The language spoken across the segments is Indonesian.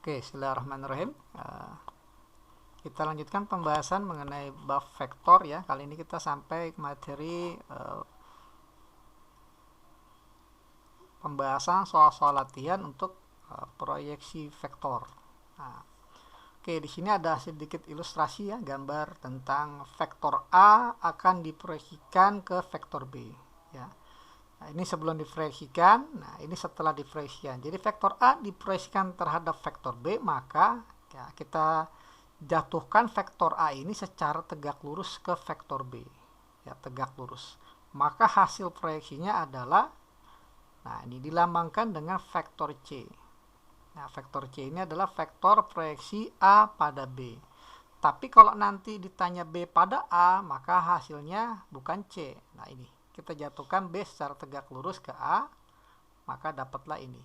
Oke, bismillahirrahmanirrahim. Kita lanjutkan pembahasan mengenai bab vektor ya. Kali ini kita sampai ke materi pembahasan soal-soal latihan untuk proyeksi vektor. Nah, oke, di sini ada sedikit ilustrasi ya, gambar tentang vektor A akan diproyeksikan ke vektor B ya. Nah, ini sebelum diproyeksikan, nah ini setelah diproyeksikan. Jadi vektor A diproyeksikan terhadap vektor B, maka ya, kita jatuhkan vektor A ini secara tegak lurus ke vektor B. Ya, tegak lurus. Maka hasil proyeksinya adalah, nah ini dilambangkan dengan vektor C. Nah, vektor C ini adalah vektor proyeksi A pada B. Tapi kalau nanti ditanya B pada A, maka hasilnya bukan C. Nah, ini kita jatuhkan B secara tegak lurus ke A, maka dapatlah ini.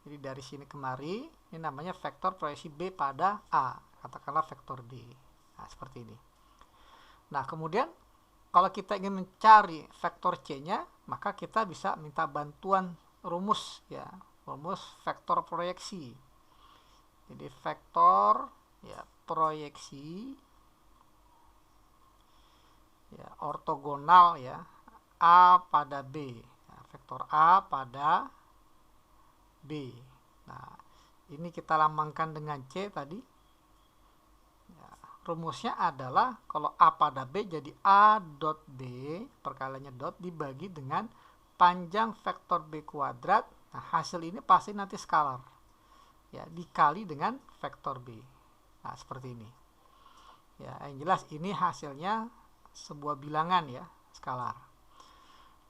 Jadi dari sini kemari, ini namanya vektor proyeksi B pada A, katakanlah vektor D. Nah, seperti ini. Nah, kemudian kalau kita ingin mencari vektor C-nya, maka kita bisa minta bantuan rumus ya, rumus vektor proyeksi. Jadi vektor ya proyeksi ya ortogonal ya A pada B, nah, vektor A pada B. Nah, ini kita lambangkan dengan C tadi. Ya, rumusnya adalah kalau A pada B jadi A dot B, perkaliannya dot dibagi dengan panjang vektor B kuadrat. Nah, hasil ini pasti nanti skalar. Ya, dikali dengan vektor B. Nah, seperti ini. Ya, yang jelas ini hasilnya sebuah bilangan ya, skalar.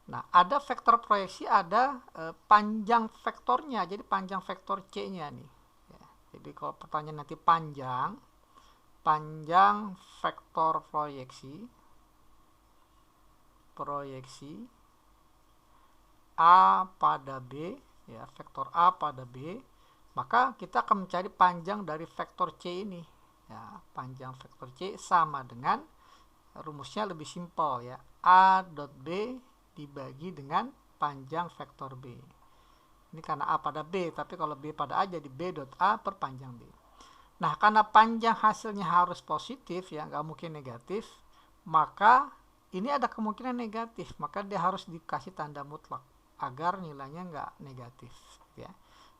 Nah, ada vektor proyeksi, ada panjang vektornya. Jadi panjang vektor C-nya nih. Ya, jadi kalau pertanyaan nanti panjang vektor proyeksi A pada B, ya, vektor A pada B, maka kita akan mencari panjang dari vektor C ini. Ya, panjang vektor C sama dengan rumusnya lebih simpel ya, A dot B dibagi dengan panjang vektor B. Ini karena A pada B, tapi kalau B pada A jadi B dot A per panjang B. Nah, karena panjang hasilnya harus positif ya, nggak mungkin negatif, maka ini ada kemungkinan negatif, maka dia harus dikasih tanda mutlak agar nilainya nggak negatif ya.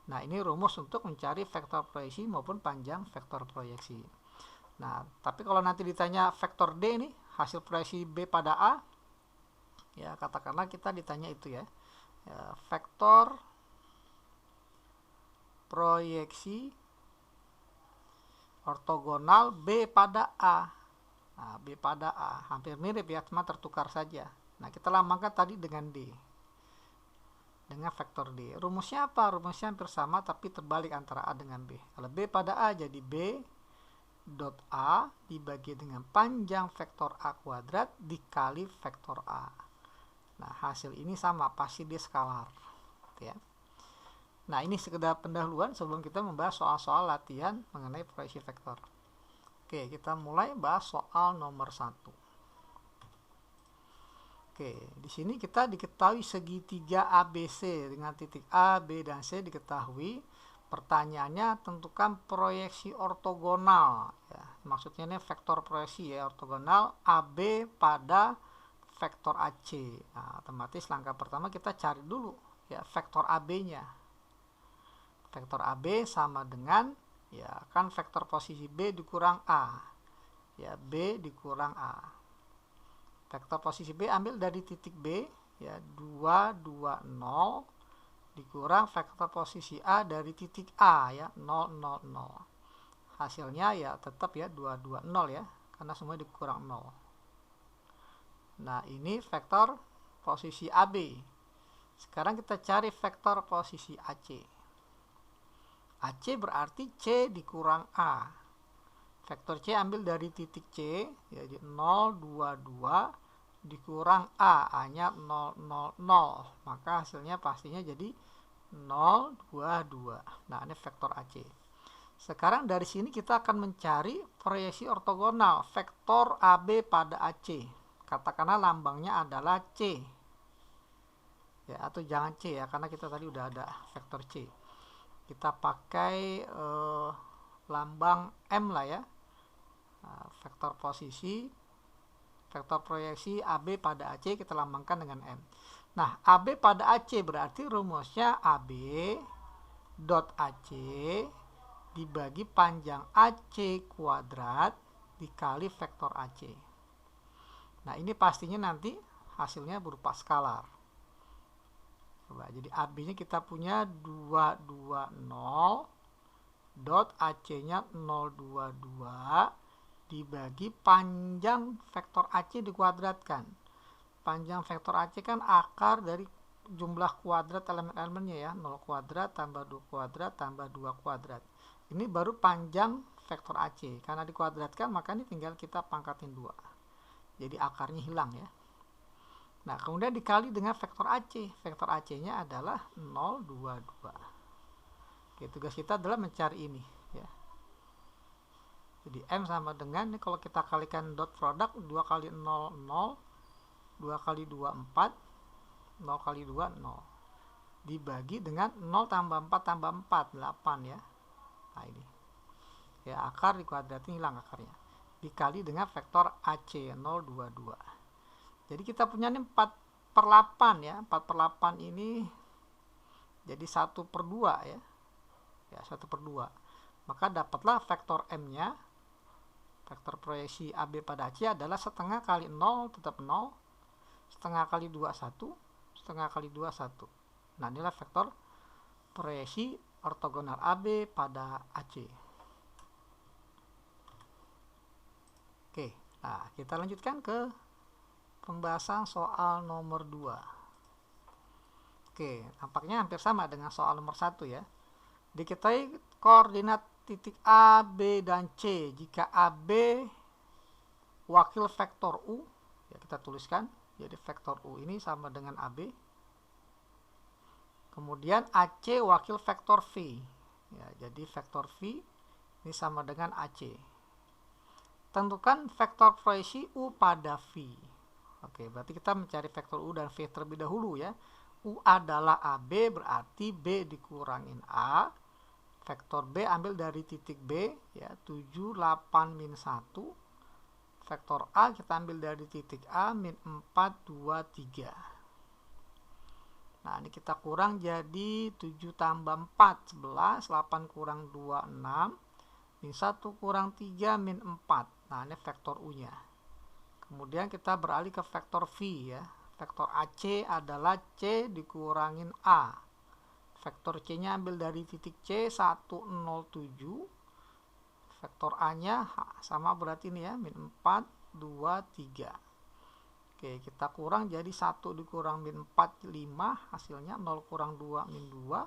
Nah, ini rumus untuk mencari vektor proyeksi maupun panjang vektor proyeksi. Nah, tapi kalau nanti ditanya vektor D nih, hasil proyeksi B pada A, ya katakanlah kita ditanya itu ya, vektor proyeksi ortogonal B pada A. Nah, B pada A hampir mirip ya, cuma tertukar saja. Nah, kita lambangkan tadi dengan D, dengan vektor D. Rumusnya apa? Rumusnya hampir sama tapi terbalik antara A dengan B. Kalau B pada A jadi B dot A dibagi dengan panjang vektor A kuadrat dikali vektor A. Nah, hasil ini sama, pasti dia skalar ya. Nah, ini sekedar pendahuluan sebelum kita membahas soal-soal latihan mengenai proyeksi vektor. Oke, kita mulai bahas soal nomor 1. Oke, di sini kita diketahui segitiga ABC dengan titik A, B, dan C diketahui. Pertanyaannya tentukan proyeksi ortogonal ya. Maksudnya ini vektor proyeksi ya, ortogonal AB pada vektor AC. Nah, otomatis langkah pertama kita cari dulu ya vektor AB-nya. Vektor AB sama dengan ya kan vektor posisi B dikurang A. Ya, B dikurang A. Vektor posisi B ambil dari titik B ya 2 2 0 dikurang vektor posisi A dari titik A ya 0 0 0. Hasilnya ya tetap ya 2 2 0 ya, karena semua dikurang 0. Nah, ini vektor posisi AB. Sekarang kita cari vektor posisi AC. AC berarti C dikurang A. Vektor C ambil dari titik C, jadi 0, 2, 2 dikurang A, A-nya 0, 0, 0. Maka hasilnya pastinya jadi 0, 2, 2. Nah, ini vektor AC. Sekarang dari sini kita akan mencari proyeksi ortogonal vektor AB pada AC. Katakanlah lambangnya adalah C ya, atau jangan C ya, karena kita tadi udah ada vektor C. kita pakai lambang M lah ya, vektor posisi, vektor proyeksi AB pada AC kita lambangkan dengan M. Nah, AB pada AC berarti rumusnya AB dot AC dibagi panjang AC kuadrat dikali vektor AC. Nah, ini pastinya nanti hasilnya berupa skalar. Coba, jadi AB-nya kita punya 220 dot AC-nya 022 dibagi panjang vektor AC dikuadratkan. Panjang vektor AC kan akar dari jumlah kuadrat elemen-elemennya ya, 0 kuadrat tambah 2 kuadrat tambah 2 kuadrat. Ini baru panjang vektor AC. Karena dikuadratkan maka ini tinggal kita pangkatin 2. Jadi akarnya hilang ya. Nah, kemudian dikali dengan vektor AC. Vektor AC-nya adalah 022. Oke, tugas kita adalah mencari ini ya. Jadi M sama dengan, ini kalau kita kalikan dot produk 2 kali 0, 0. 2 kali 2, 4. 0 kali 2, 0. Dibagi dengan 0 tambah 4 tambah 4, 8 ya. Nah, ini. Ya, akar dikuadratin hilang akarnya. Dikali dengan vektor AC 022. Jadi kita punya ini 4/8 ya. 4/8 ini jadi 1/2 ya. Ya, 1/2. Maka dapatlah vektor M-nya, vektor proyeksi AB pada AC adalah setengah kali 0 tetap 0, setengah kali 2 1, setengah kali 2 1. Nah, inilah vektor proyeksi ortogonal AB pada AC. Oke, nah kita lanjutkan ke pembahasan soal nomor 2. Oke, tampaknya hampir sama dengan soal nomor 1 ya. Diketahui koordinat titik A, B, dan C jika AB wakil vektor U, ya kita tuliskan, jadi vektor U ini sama dengan AB. Kemudian AC wakil vektor V, ya, jadi vektor V ini sama dengan AC. Tentukan vektor proyeksi U pada V. Oke, berarti kita mencari vektor U dan V terlebih dahulu ya. U adalah AB, berarti B dikurangin A. Vektor B ambil dari titik B ya, 7, 8, min 1. Vektor A kita ambil dari titik A, min 4, 2, 3. Nah, ini kita kurang jadi 7 tambah 4, 11. 8 kurang 2, 6. Min 1 kurang 3, min 4. Nah, ini vektor U-nya. Kemudian kita beralih ke vektor V ya. Vektor AC adalah C dikurangin A. Vektor C-nya ambil dari titik C, 107. Vektor A-nya sama berarti ini ya, min 4, 2, 3. Oke, kita kurang jadi 1 dikurang min 4, 5. Hasilnya 0 kurang 2, min 2.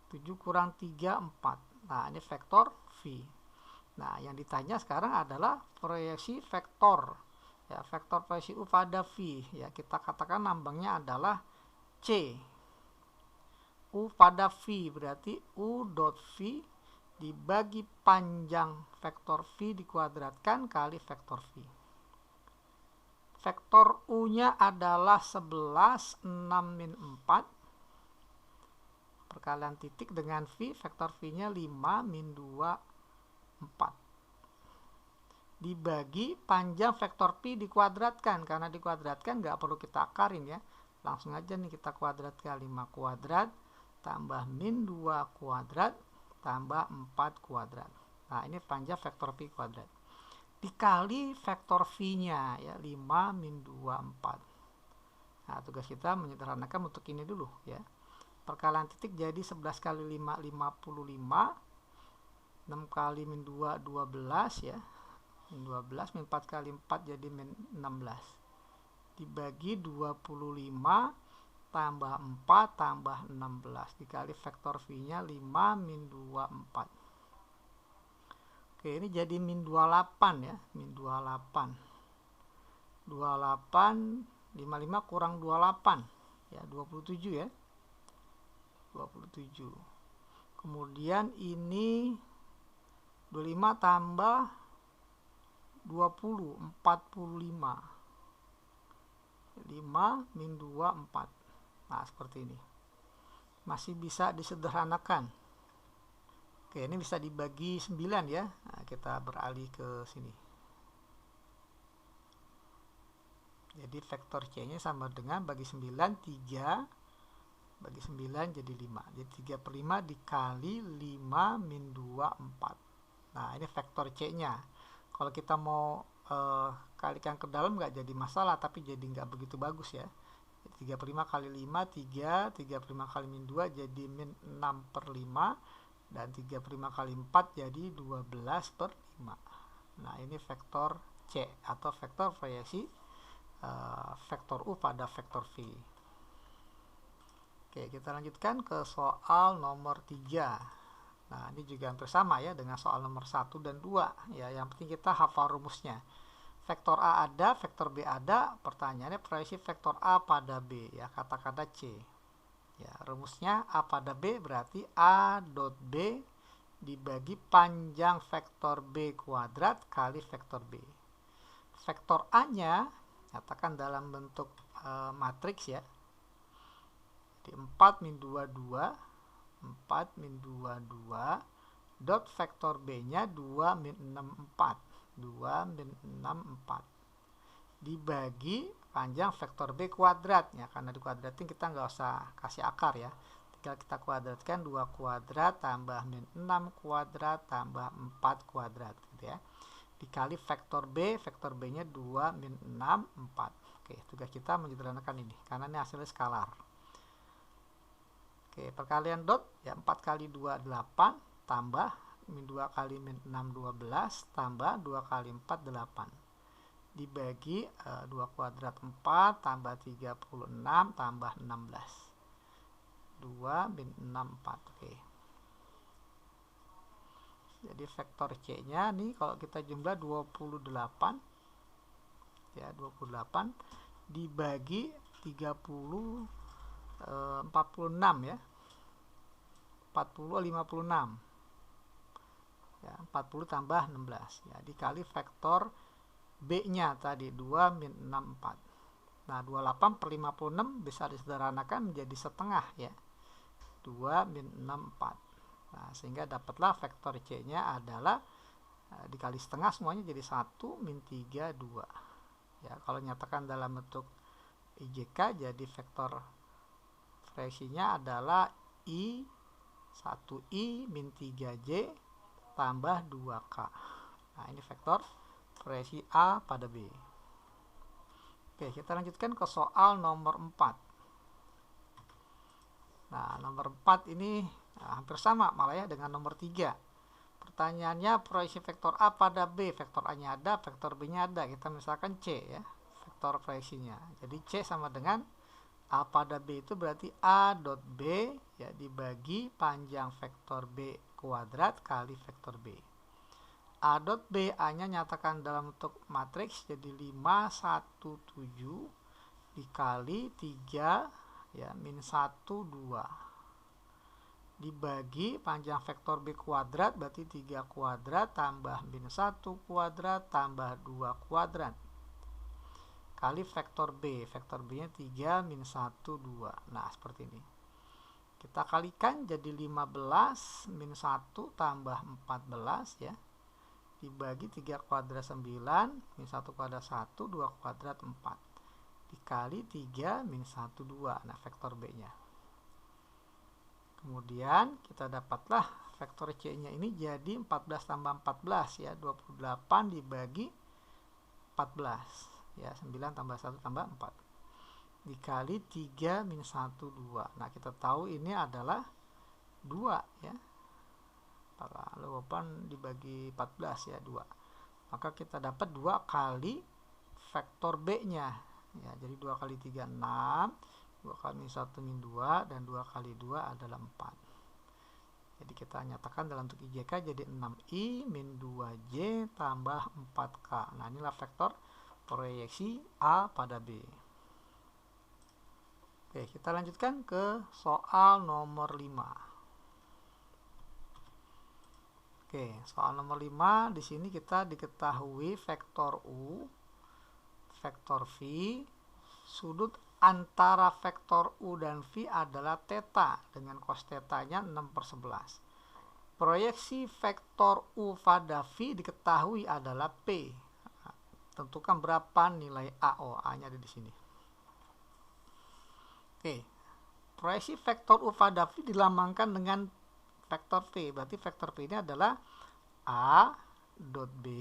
7 kurang 3, 4. Nah, ini vektor V. Nah, yang ditanya sekarang adalah proyeksi vektor. Ya, vektor proyeksi U pada V. Ya, kita katakan lambangnya adalah C. U pada V berarti U dot V dibagi panjang vektor V dikuadratkan kali vektor V. Vektor U-nya adalah 11, 6, min 4. Perkalian titik dengan V, vektor V-nya 5, min 2, 4. Dibagi panjang vektor P dikuadratkan. Karena dikuadratkan nggak perlu kita akarin ya. Langsung aja nih kita kuadratkan 5 kuadrat tambah min 2 kuadrat tambah 4 kuadrat. Nah, ini panjang vektor P kuadrat. Dikali vektor V-nya ya, 5, min 2, 4. Nah, tugas kita menyederhanakan untuk ini dulu ya. Perkalian titik jadi 11 kali 5, 55. 6 kali min 2, 12 ya. Min 12, min 4 kali 4 jadi min 16. Dibagi 25 tambah 4 tambah 16. Dikali vektor V-nya 5, min 2, 4. Oke, ini jadi min 28 ya. Min 28. 28, 55 kurang 28. Ya, 27 ya. 27. Kemudian ini 25 tambah 20, 45. 5, min 2, 4. Nah, seperti ini. Masih bisa disederhanakan. Oke, ini bisa dibagi 9 ya. Nah, kita beralih ke sini. Jadi vektor C-nya sama dengan bagi 9, 3, bagi 9 jadi 5. Jadi 3 per 5 dikali 5 min 2, 4. Nah, ini vektor C-nya. Kalau kita mau kalikan ke dalam nggak jadi masalah, tapi jadi nggak begitu bagus ya. 3 per 5 kali 5, 3 per 5 kali min 2 jadi min 6 per 5, dan 3 per 5 kali 4 jadi 12 per 5. Nah, ini vektor C atau vektor variasi vektor U pada vektor V. Oke, kita lanjutkan ke soal nomor 3. Nah, ini juga hampir sama ya dengan soal nomor 1 dan 2 ya. Yang penting kita hafal rumusnya. Vektor A ada, vektor B ada. Pertanyaannya proyeksi vektor A pada B ya, kata-kata C. Ya, rumusnya A pada B berarti A dot B dibagi panjang vektor B kuadrat kali vektor B. Vektor A-nya nyatakan dalam bentuk matriks ya. Jadi 4 min 2, 2. 4 min 2, 2. Dot vektor B-nya 2 min 6, 4. 2 min 6, 4. Dibagi panjang vektor B kuadrat ya, karena dikuadratin kita nggak usah kasih akar ya, tinggal kita kuadratkan 2 kuadrat tambah min 6 kuadrat tambah 4 kuadrat gitu ya, dikali vektor B nya 2 min 6, 4. Oke, tugas kita menyederhanakan ini karena ini hasilnya skalar. Oke, perkalian dot ya, 4 kali 2 8 tambah min 2 kali min 6 12 tambah 2 kali 4 8 dibagi 2 kuadrat 4 tambah 36 tambah 16. 2 min 6, 4. Oke. Jadi vektor C-nya nih kalau kita jumlah 28 ya, 28 dibagi 30 46 ya. 56 ya, 40 tambah 16 ya, dikali vektor B-nya tadi 2 min 6, 4. Nah, 28 per 56 bisa disederhanakan menjadi setengah ya. 2 min 6, 4. Nah, sehingga dapatlah vektor C-nya adalah dikali setengah semuanya jadi 1 min 3, 2. Ya, kalau nyatakan dalam bentuk IJK jadi vektor variasinya adalah I 1I min 3J tambah 2K. Nah, ini vektor variasi A pada B. Oke, kita lanjutkan ke soal nomor 4. Nah, nomor 4 ini hampir sama malah ya dengan nomor 3. Pertanyaannya proyeksi vektor A pada B. Vektor A-nya ada, vektor B-nya ada. Kita misalkan C ya, vektor proyeksinya. Jadi C sama dengan A pada B itu berarti A dot B ya dibagi panjang vektor B kuadrat kali vektor B. A dot B, A-nya nyatakan dalam bentuk matriks jadi 5, 1, 7 dikali 3 ya min 1, 2 dibagi panjang vektor B kuadrat berarti 3 kuadrat tambah min 1 kuadrat tambah 2 kuadrat kali vektor B. Vektor B nya 3 min 1, 2. Nah, seperti ini. Kita kalikan jadi 15 min 1 tambah 14 ya, dibagi 3 kuadrat 9 min 1 kuadrat 1, 2 kuadrat 4 dikali 3 min 1, 2. Nah, vektor B nya. Kemudian kita dapatlah vektor C nya ini jadi 14 tambah 14 ya, 28 dibagi 14 ya, 9 tambah 1 tambah 4 dikali 3 min 1, 2. Nah, kita tahu ini adalah 2 ya, 28 dibagi 14 ya, 2. Maka kita dapat 2 kali vektor B nya ya, jadi 2 kali 3 6, 2 kali min 1 min 2, dan 2 kali 2 adalah 4. Jadi kita nyatakan dalam bentuk IJK jadi 6I min 2J tambah 4K. Nah, inilah vektor proyeksi A pada B. Oke, kita lanjutkan ke soal nomor 5. Oke, soal nomor 5 di sini kita diketahui vektor U, vektor V, sudut antara vektor U dan V adalah theta dengan cos theta-nya 6/11. Proyeksi vektor U pada V diketahui adalah P. Nah, tentukan berapa nilai A. Oh, A-nya ada di sini. Oke. Proyeksi vektor U pada V dilambangkan dengan vektor V. Berarti vektor V ini adalah A dot B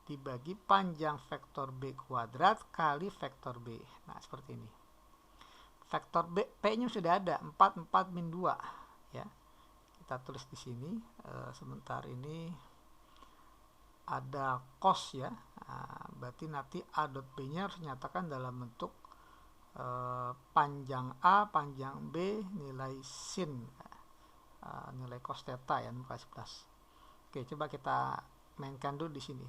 dibagi panjang vektor B kuadrat kali vektor B. Nah, seperti ini. Vektor B, P-nya sudah ada, 4 min 2. Ya. Kita tulis di sini. Sebentar ini ada cos ya. Nah, berarti nanti A dot B-nya harus dinyatakan dalam bentuk panjang A, panjang B, nilai sin, nilai cos theta ya, muka 11. Oke, coba kita mainkan dulu di sini.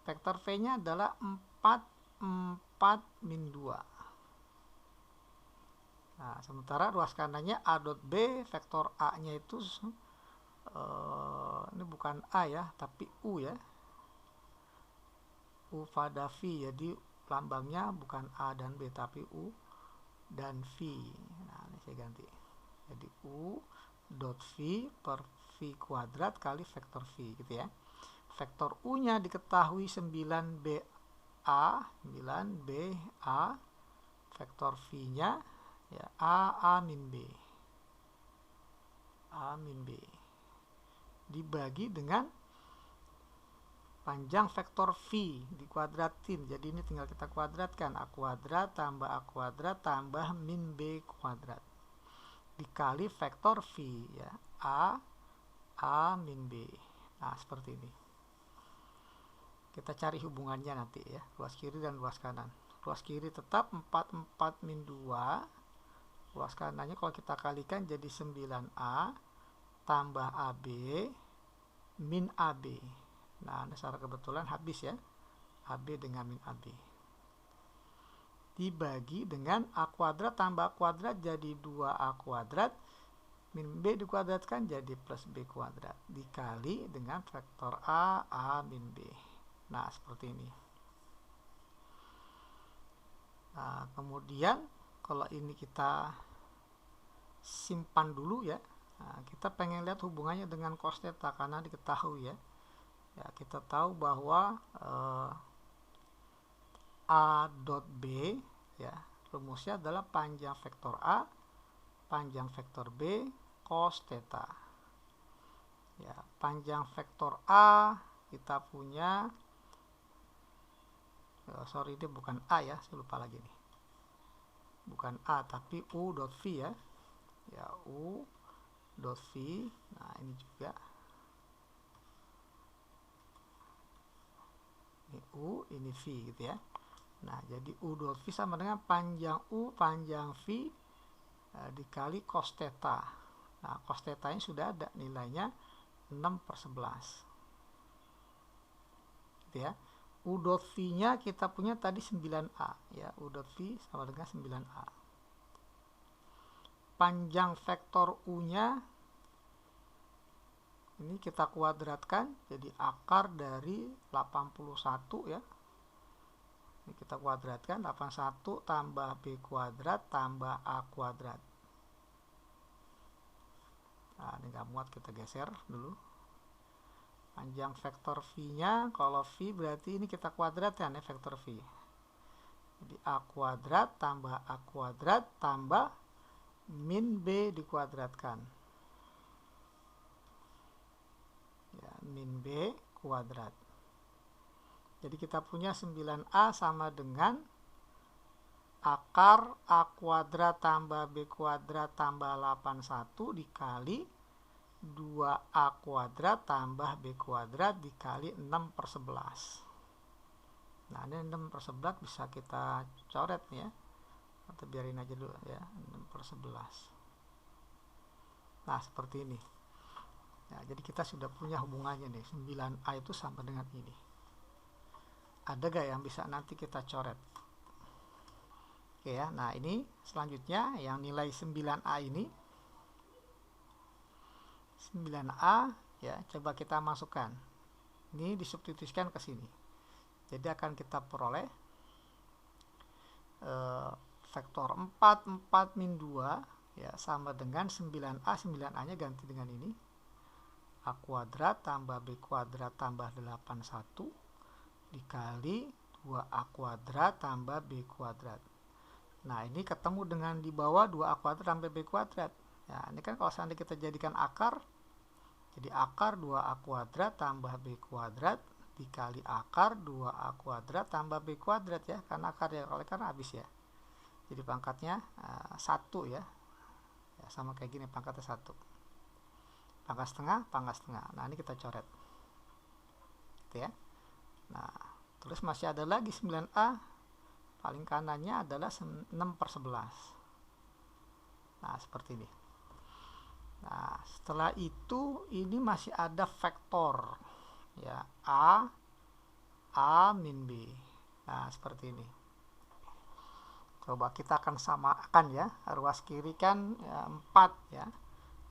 Vektor V-nya adalah 4 min 2. Nah, sementara ruas kanannya A dot B, vektor A-nya itu ini bukan A ya, tapi U ya. U pada V, jadi lambangnya bukan A dan B, tapi U dan V. Nah, ini saya ganti. Jadi U dot V per V kuadrat kali vektor V, gitu ya. Vektor U-nya diketahui 9BA, 9BA, vektor V-nya ya A min B, A min B dibagi dengan panjang vektor V dikuadratin. Jadi ini tinggal kita kuadratkan, A kuadrat tambah A kuadrat tambah min B kuadrat dikali vektor V ya, A min B. Nah, seperti ini. Kita cari hubungannya nanti ya, ruas kiri dan ruas kanan. Ruas kiri tetap 4 min 2. Ruas kanannya kalau kita kalikan jadi 9A tambah AB min AB. Nah, secara kebetulan habis ya. AB dengan min AB. Dibagi dengan A kuadrat tambah A kuadrat jadi 2A kuadrat. Min B dikuadratkan jadi plus B kuadrat. Dikali dengan vektor A min B. Nah, seperti ini. Nah, kemudian kalau ini kita simpan dulu ya. Nah, kita pengen lihat hubungannya dengan cos theta karena diketahui ya. Ya, kita tahu bahwa A dot B ya, rumusnya adalah panjang vektor A, panjang vektor B, cos theta. Ya, panjang vektor A kita punya sorry, ini bukan A ya, saya lupa lagi nih. Bukan A tapi U dot V ya. Ya, U dot V. Nah, ini juga ini U, ini V gitu ya. Nah, jadi U dot V sama dengan panjang U, panjang V dikali cos theta. Nah, cos theta ini sudah ada nilainya 6/11 gitu ya. U dot V-nya kita punya tadi 9A ya. U dot V sama dengan 9A. Panjang vektor U-nya ini kita kuadratkan jadi akar dari 81 ya. Ini kita kuadratkan 81 tambah B kuadrat tambah A kuadrat. Nah, ini nggak muat, kita geser dulu. Panjang vektor V-nya, kalau V berarti ini kita kuadratkan ya, vektor V. Jadi A kuadrat tambah A kuadrat tambah min B dikuadratkan. Ya, min B kuadrat. Jadi kita punya 9A sama dengan akar A kuadrat tambah B kuadrat tambah 81 dikali 2A kuadrat tambah B kuadrat dikali 6/11. Nah, ini 6/11 bisa kita coret nih ya. Atau biarin aja dulu ya, 6/11. Nah, seperti ini. Ya, jadi kita sudah punya hubungannya nih, 9A itu sama dengan ini. Ada gak yang bisa nanti kita coret? Oke ya, nah ini selanjutnya yang nilai 9A ini. 9A ya, coba kita masukkan. Ini disubstitusikan ke sini. Jadi akan kita peroleh vektor 4 min 2 ya sama dengan 9A. 9A nya ganti dengan ini A kuadrat tambah B kuadrat tambah 81 dikali 2A kuadrat tambah B kuadrat. Nah, ini ketemu dengan di bawah 2A kuadrat tambah B kuadrat. Ya, ini kan kalau seandainya kita jadikan akar, jadi akar 2A kuadrat tambah B kuadrat dikali akar 2A kuadrat tambah B kuadrat ya, karena akar ya, oleh karena habis ya. Jadi pangkatnya 1 ya. Ya, sama kayak gini, pangkatnya 1. Pangkat setengah, pangkat setengah. Nah, ini kita coret. Gitu ya. Nah, terus masih ada lagi 9A. Paling kanannya adalah 6/11. Nah, seperti ini. Nah, setelah itu ini masih ada vektor. Ya, A min B. Nah, seperti ini. Coba kita akan samakan ya. Ruas kiri kan ya, 4 ya.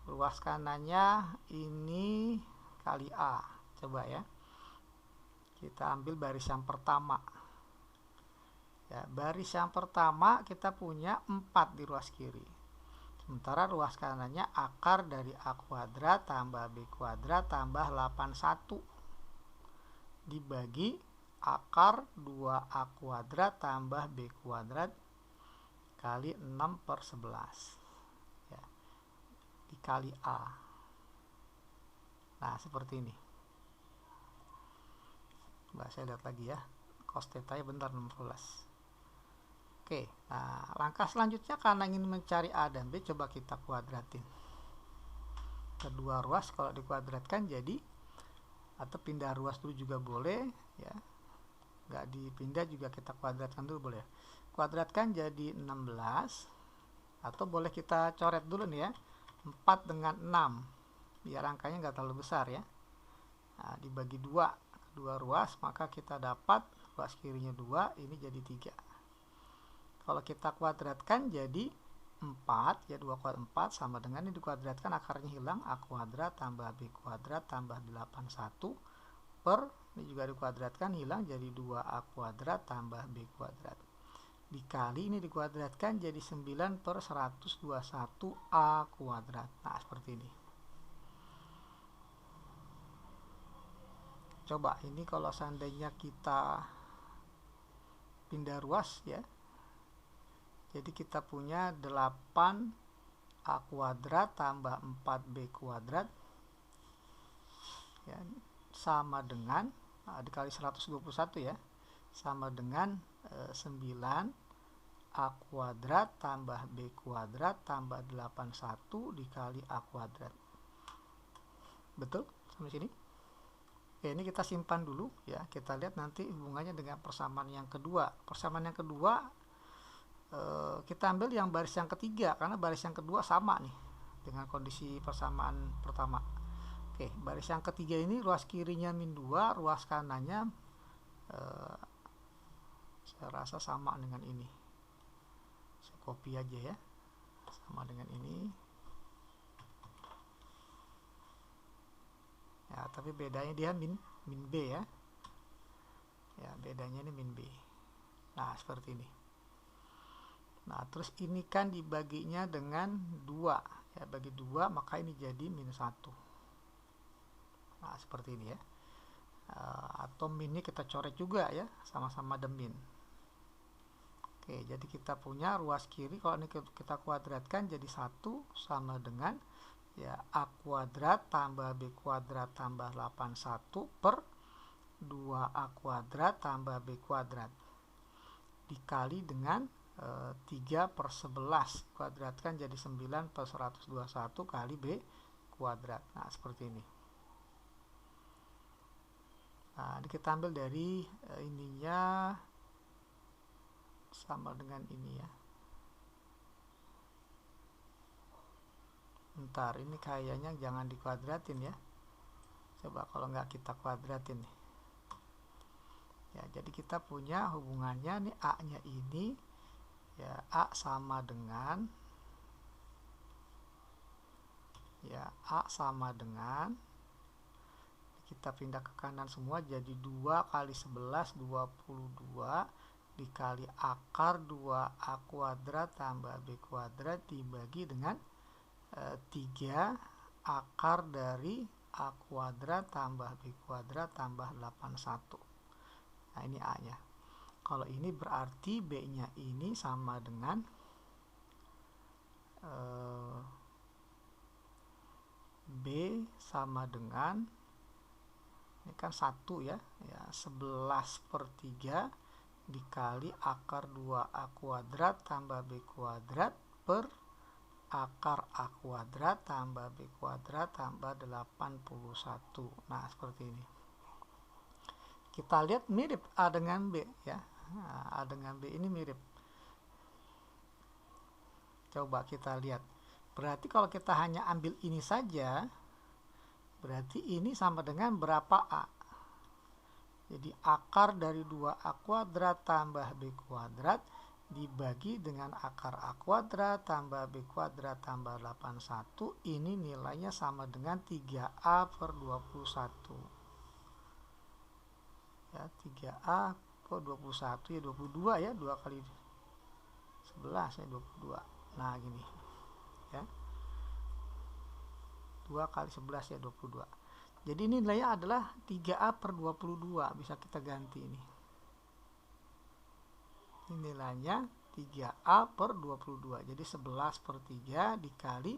Ruas kanannya ini kali A. Coba ya. Kita ambil baris yang pertama. Ya, baris yang pertama kita punya 4 di ruas kiri. Sementara ruas kanannya akar dari A kuadrat tambah B kuadrat tambah 81 dibagi akar 2A kuadrat tambah B kuadrat kali 6/11. Dikali A. Nah, seperti ini. Coba saya lihat lagi ya. Cos theta nya bentar 16. Oke, nah langkah selanjutnya karena ingin mencari A dan B, coba kita kuadratin. Kedua ruas kalau dikuadratkan jadi, atau pindah ruas dulu juga boleh ya. Nggak dipindah juga kita kuadratkan dulu boleh. Kuadratkan jadi 16. Atau boleh kita coret dulu nih ya. 4 dengan 6 biar angkanya nggak terlalu besar ya. Nah, dibagi 2 ruas, maka kita dapat ruas kirinya 2, ini jadi 3. Kalau kita kuadratkan jadi 4 ya, 2 kuadrat 4 sama dengan ini dikuadratkan akarnya hilang, A kuadrat tambah B kuadrat tambah 81 per ini juga dikuadratkan hilang jadi 2A kuadrat tambah B kuadrat. Dikali ini dikuadratkan jadi 9/121 A kuadrat. Nah, seperti ini. Coba ini kalau seandainya kita pindah ruas ya. Jadi kita punya 8A kuadrat tambah 4B kuadrat ya, sama dengan dikali 121 ya, sama dengan 9A kuadrat tambah B kuadrat tambah 81 dikali A kuadrat. Betul sampai sini? Oke, ini kita simpan dulu ya. Kita lihat nanti hubungannya dengan persamaan yang kedua. Persamaan yang kedua kita ambil yang baris yang ketiga karena baris yang kedua sama nih dengan kondisi persamaan pertama. Oke, baris yang ketiga ini ruas kirinya min 2, ruas kanannya saya rasa sama dengan ini. Saya copy aja ya. Sama dengan ini. Ya, tapi bedanya dia min B ya. Ya, bedanya ini min B. Nah, seperti ini. Nah, terus ini kan dibaginya dengan 2. Ya, bagi 2 maka ini jadi min 1. Nah, seperti ini ya. Atau minnya kita coret juga ya, sama-sama ada min. Oke, jadi kita punya ruas kiri kalau ini kita kuadratkan jadi 1 sama dengan ya A kuadrat tambah B kuadrat tambah 81 per 2A kuadrat tambah B kuadrat dikali dengan 3/11 kuadratkan jadi 9/121 kali B kuadrat. Nah, seperti ini. Nah, ini kita ambil dari ininya sama dengan ini ya. Bentar, ini kayaknya jangan dikuadratin ya. Coba kalau nggak kita kuadratin nih. Ya, jadi kita punya hubungannya nih, A-nya ini ya A sama dengan kita pindah ke kanan semua jadi 2 kali 11 22 dikali akar 2A kuadrat tambah B kuadrat dibagi dengan 3 akar dari A kuadrat tambah B kuadrat tambah 81. Nah, ini A-nya. Kalau ini berarti B-nya ini sama dengan B sama dengan, ini kan 1 ya, 11/3 dikali akar 2A kuadrat tambah B kuadrat per akar A kuadrat tambah B kuadrat tambah 81. Nah, seperti ini. Kita lihat mirip A dengan B ya. Nah, A dengan B ini mirip. Coba kita lihat. Berarti kalau kita hanya ambil ini saja, berarti ini sama dengan berapa A? Jadi akar dari 2A kuadrat tambah B kuadrat dibagi dengan akar A kuadrat tambah B kuadrat tambah 81, ini nilainya sama dengan 3A per 21. Ya, 3A per 21 ya 22 ya, 2 kali 11 ya 22. Nah, gini. Ya. 2 kali 11 ya 22. Jadi ini nilainya adalah 3A per 22. Bisa kita ganti ini. Ini nilainya 3A per 22. Jadi 11/3 dikali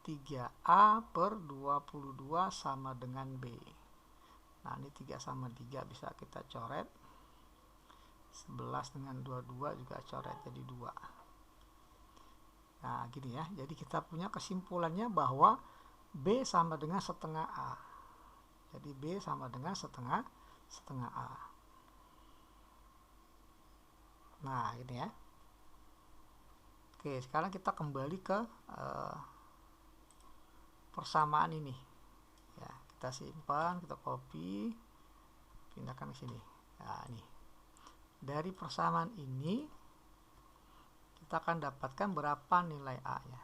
3A per 22 sama dengan B. Nah, ini 3 sama 3 bisa kita coret. 11 dengan 22 juga coret jadi 2. Nah, gini ya. Jadi kita punya kesimpulannya bahwa B sama dengan setengah A. Jadi B sama dengan setengah A. Nah, ini ya. Oke, sekarang kita kembali ke persamaan ini. Ya, kita simpan, kita copy, pindahkan ke sini. Nah, ini. Dari persamaan ini kita akan dapatkan berapa nilai A-nya.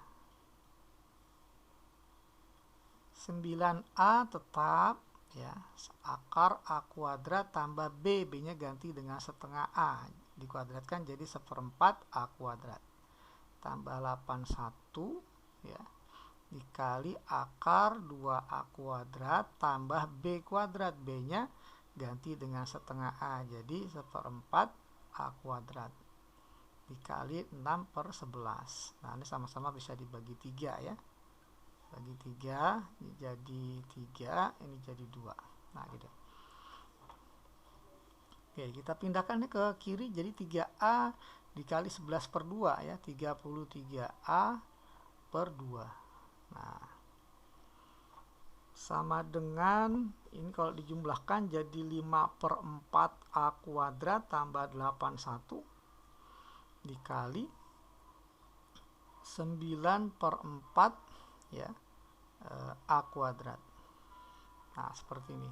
9A tetap ya, akar A kuadrat tambah B, B-nya ganti dengan setengah A, dikuadratkan jadi 1/4 A kuadrat tambah 81 ya, dikali akar 2A kuadrat tambah B kuadrat, B-nya ganti dengan setengah A, jadi 1/4 A kuadrat dikali 6/11. Nah, ini sama-sama bisa dibagi 3 ya. Bagi 3, ini jadi 3, ini jadi 2. Nah, gitu. Oke, kita pindahkan ini ke kiri, jadi 3A dikali 11/2 ya, 33A per 2. Nah, sama dengan, ini kalau dijumlahkan jadi 5/4 A kuadrat tambah 81 dikali 9/4 ya, A kuadrat. Nah, seperti ini.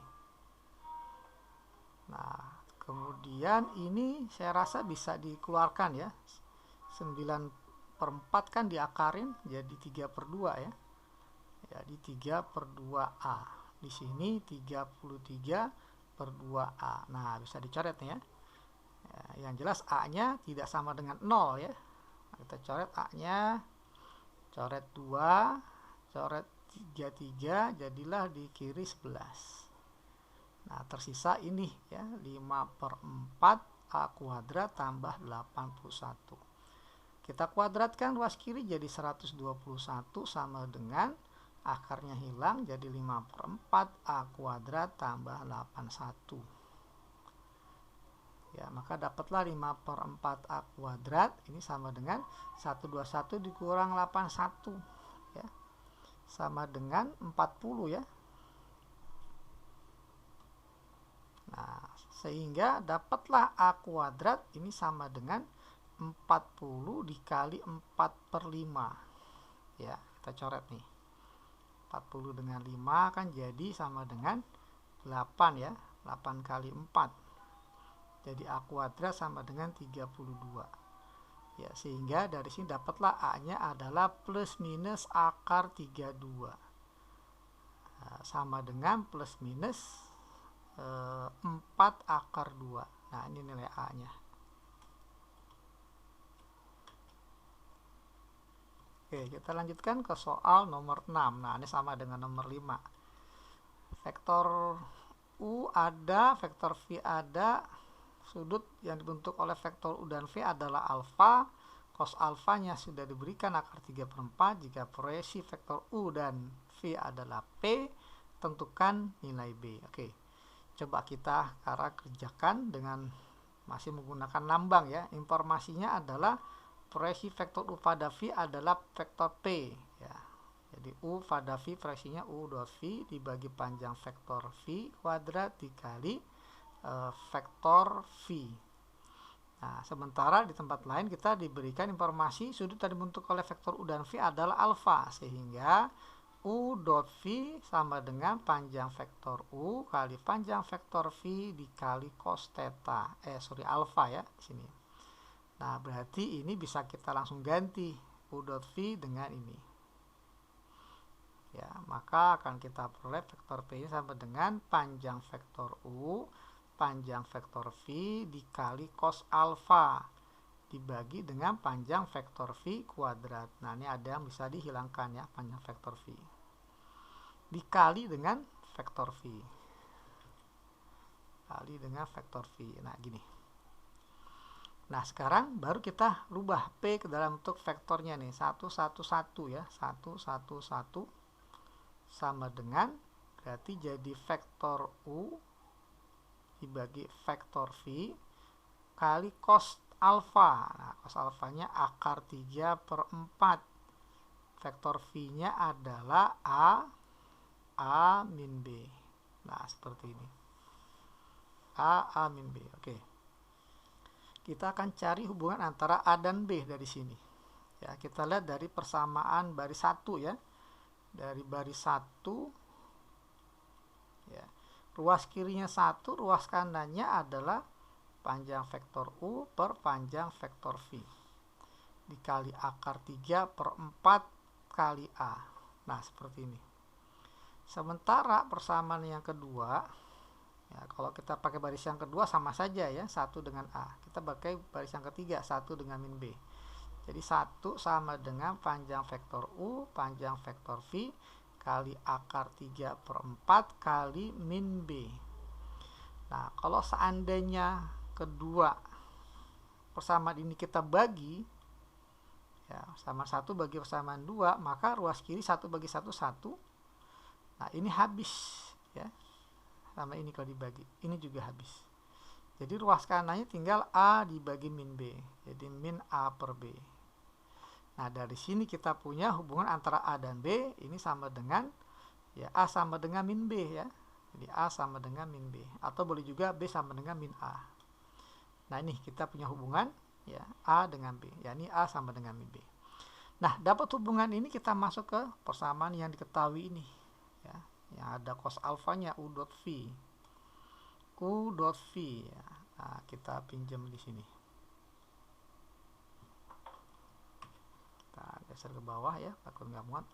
Nah, kemudian ini saya rasa bisa dikeluarkan ya. 9/4 kan diakarin jadi 3/2 ya. Jadi 3/2A. Di sini 33/2A. Nah, bisa dicoret nih ya. Yang jelas A-nya tidak sama dengan 0 ya. Nah, kita coret A-nya, coret 2, coret 33, jadilah di kiri 11. Nah, tersisa ini ya, 5/4 A kuadrat tambah 81. Kita kuadratkan ruas kiri jadi 121 sama dengan akarnya hilang jadi 5/4 A kuadrat tambah 81. Ya, maka dapatlah 5/4 A kuadrat ini sama dengan 121 dikurang 81 ya, sama dengan 40 ya. Nah, sehingga dapatlah A kuadrat ini sama dengan 40 dikali 4/5 ya, kita coret nih. 40 dengan 5 kan jadi sama dengan 8 ya, 8 kali 4 jadi A kuadrat sama dengan 32 ya, sehingga dari sini dapatlah A nya adalah plus minus akar 32. Nah, sama dengan plus minus 4 akar 2. Nah, ini nilai A nya. Oke, kita lanjutkan ke soal nomor 6. Nah, ini sama dengan nomor 5. vektor U ada, vektor V ada, sudut yang dibentuk oleh vektor U dan V adalah alfa, cos alfanya sudah diberikan akar 3/4, jika proyeksi vektor U dan V adalah P, tentukan nilai B. Oke, coba kita kerjakan dengan masih menggunakan lambang ya. Informasinya adalah proyeksi vektor U pada V adalah vektor P ya. Jadi U pada V proyeksinya U dot V dibagi panjang vektor V kuadrat dikali vektor V. Nah, sementara di tempat lain kita diberikan informasi sudut yang dibentuk oleh vektor U dan V adalah alfa, sehingga U dot V sama dengan panjang vektor U kali panjang vektor V dikali cos theta. Alfa ya di sini. Nah, berarti ini bisa kita langsung ganti U dot V dengan ini. Ya, maka akan kita peroleh vektor P ini sama dengan panjang vektor U, panjang vektor V dikali cos alfa dibagi dengan panjang vektor V kuadrat. Nah, ini ada yang bisa dihilangkan ya, panjang vektor V. Dikali dengan vektor V. Kali dengan vektor V. Nah, gini. Nah, sekarang baru kita rubah P ke dalam bentuk vektornya nih. 1, 1, 1 ya. 1, 1, 1 sama dengan, berarti jadi vektor U dibagi vektor V kali cos alfa. Nah, cos alfanya akar 3/4. Vektor V-nya adalah A min B. Nah, seperti ini. A min B. Oke. Kita akan cari hubungan antara A dan B dari sini. Ya, kita lihat dari persamaan baris 1 ya. Dari baris 1 ya. Ruas kirinya 1, ruas kanannya adalah panjang vektor U per panjang vektor V dikali akar 3/4 kali A. Nah, seperti ini. Sementara persamaan yang kedua ya, kalau kita pakai baris yang kedua sama saja ya, 1 dengan A. Kita pakai baris yang ketiga, 1 dengan min B. Jadi 1 sama dengan panjang vektor U, panjang vektor V, kali akar 3/4 kali min B. Nah, kalau seandainya kedua persamaan ini kita bagi, ya, persamaan 1 bagi persamaan 2, maka ruas kiri 1 bagi 1, 1. Nah, ini habis ya. Sama ini kalau dibagi, ini juga habis. Jadi ruas kanannya tinggal A dibagi min B. Jadi min A per B. Nah, dari sini kita punya hubungan antara A dan B, ini sama dengan ya A sama dengan min B ya. Jadi A sama dengan min B, atau boleh juga B sama dengan min A. Nah, ini kita punya hubungan ya A dengan B, yakni A sama dengan min B. Nah, dapat hubungan ini kita masuk ke persamaan yang diketahui ini ya, yang ada cos alfanya U dot V. U dot V ya. Nah, kita pinjam di sini. Kita geser ke bawah ya, takut nggak muat.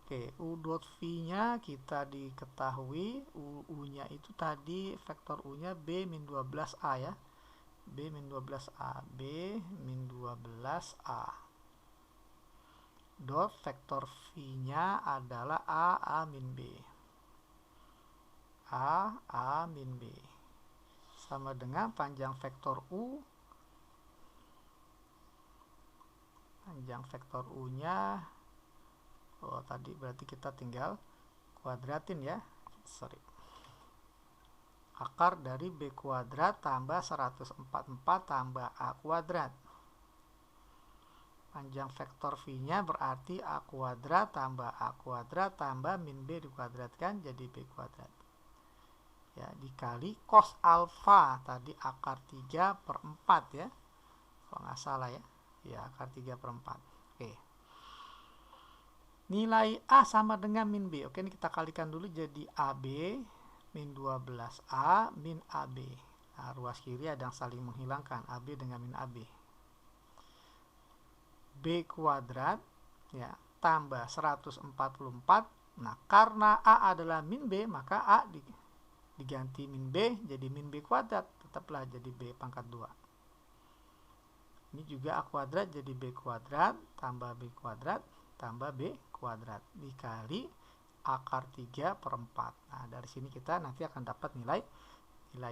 Oke, U dot V-nya kita diketahui, U-nya itu tadi vektor U-nya B min 12A ya. B min 12A, B min 12A. Dot vektor V-nya adalah A min B. A min B. Sama dengan panjang vektor U. Panjang vektor U-nya, oh tadi berarti kita tinggal kuadratin ya. Akar dari B kuadrat tambah 144 tambah A kuadrat. Panjang vektor V-nya berarti A kuadrat tambah A kuadrat tambah min B dikuadratkan jadi B kuadrat. Ya, dikali cos alfa tadi akar 3/4 ya. Kalau nggak salah ya. Ya, akar 3/4. Oke. Nilai A sama dengan min B. Oke, ini kita kalikan dulu jadi AB min 12A min AB. Nah, ruas kiri ada yang saling menghilangkan, AB dengan min AB. B kuadrat ya tambah 144. Nah, karena A adalah min B, maka A diganti min B jadi min B kuadrat, tetaplah jadi B pangkat 2. Ini juga A kuadrat jadi B kuadrat tambah B kuadrat tambah B kuadrat dikali akar 3 per 4. Nah, dari sini kita nanti akan dapat nilai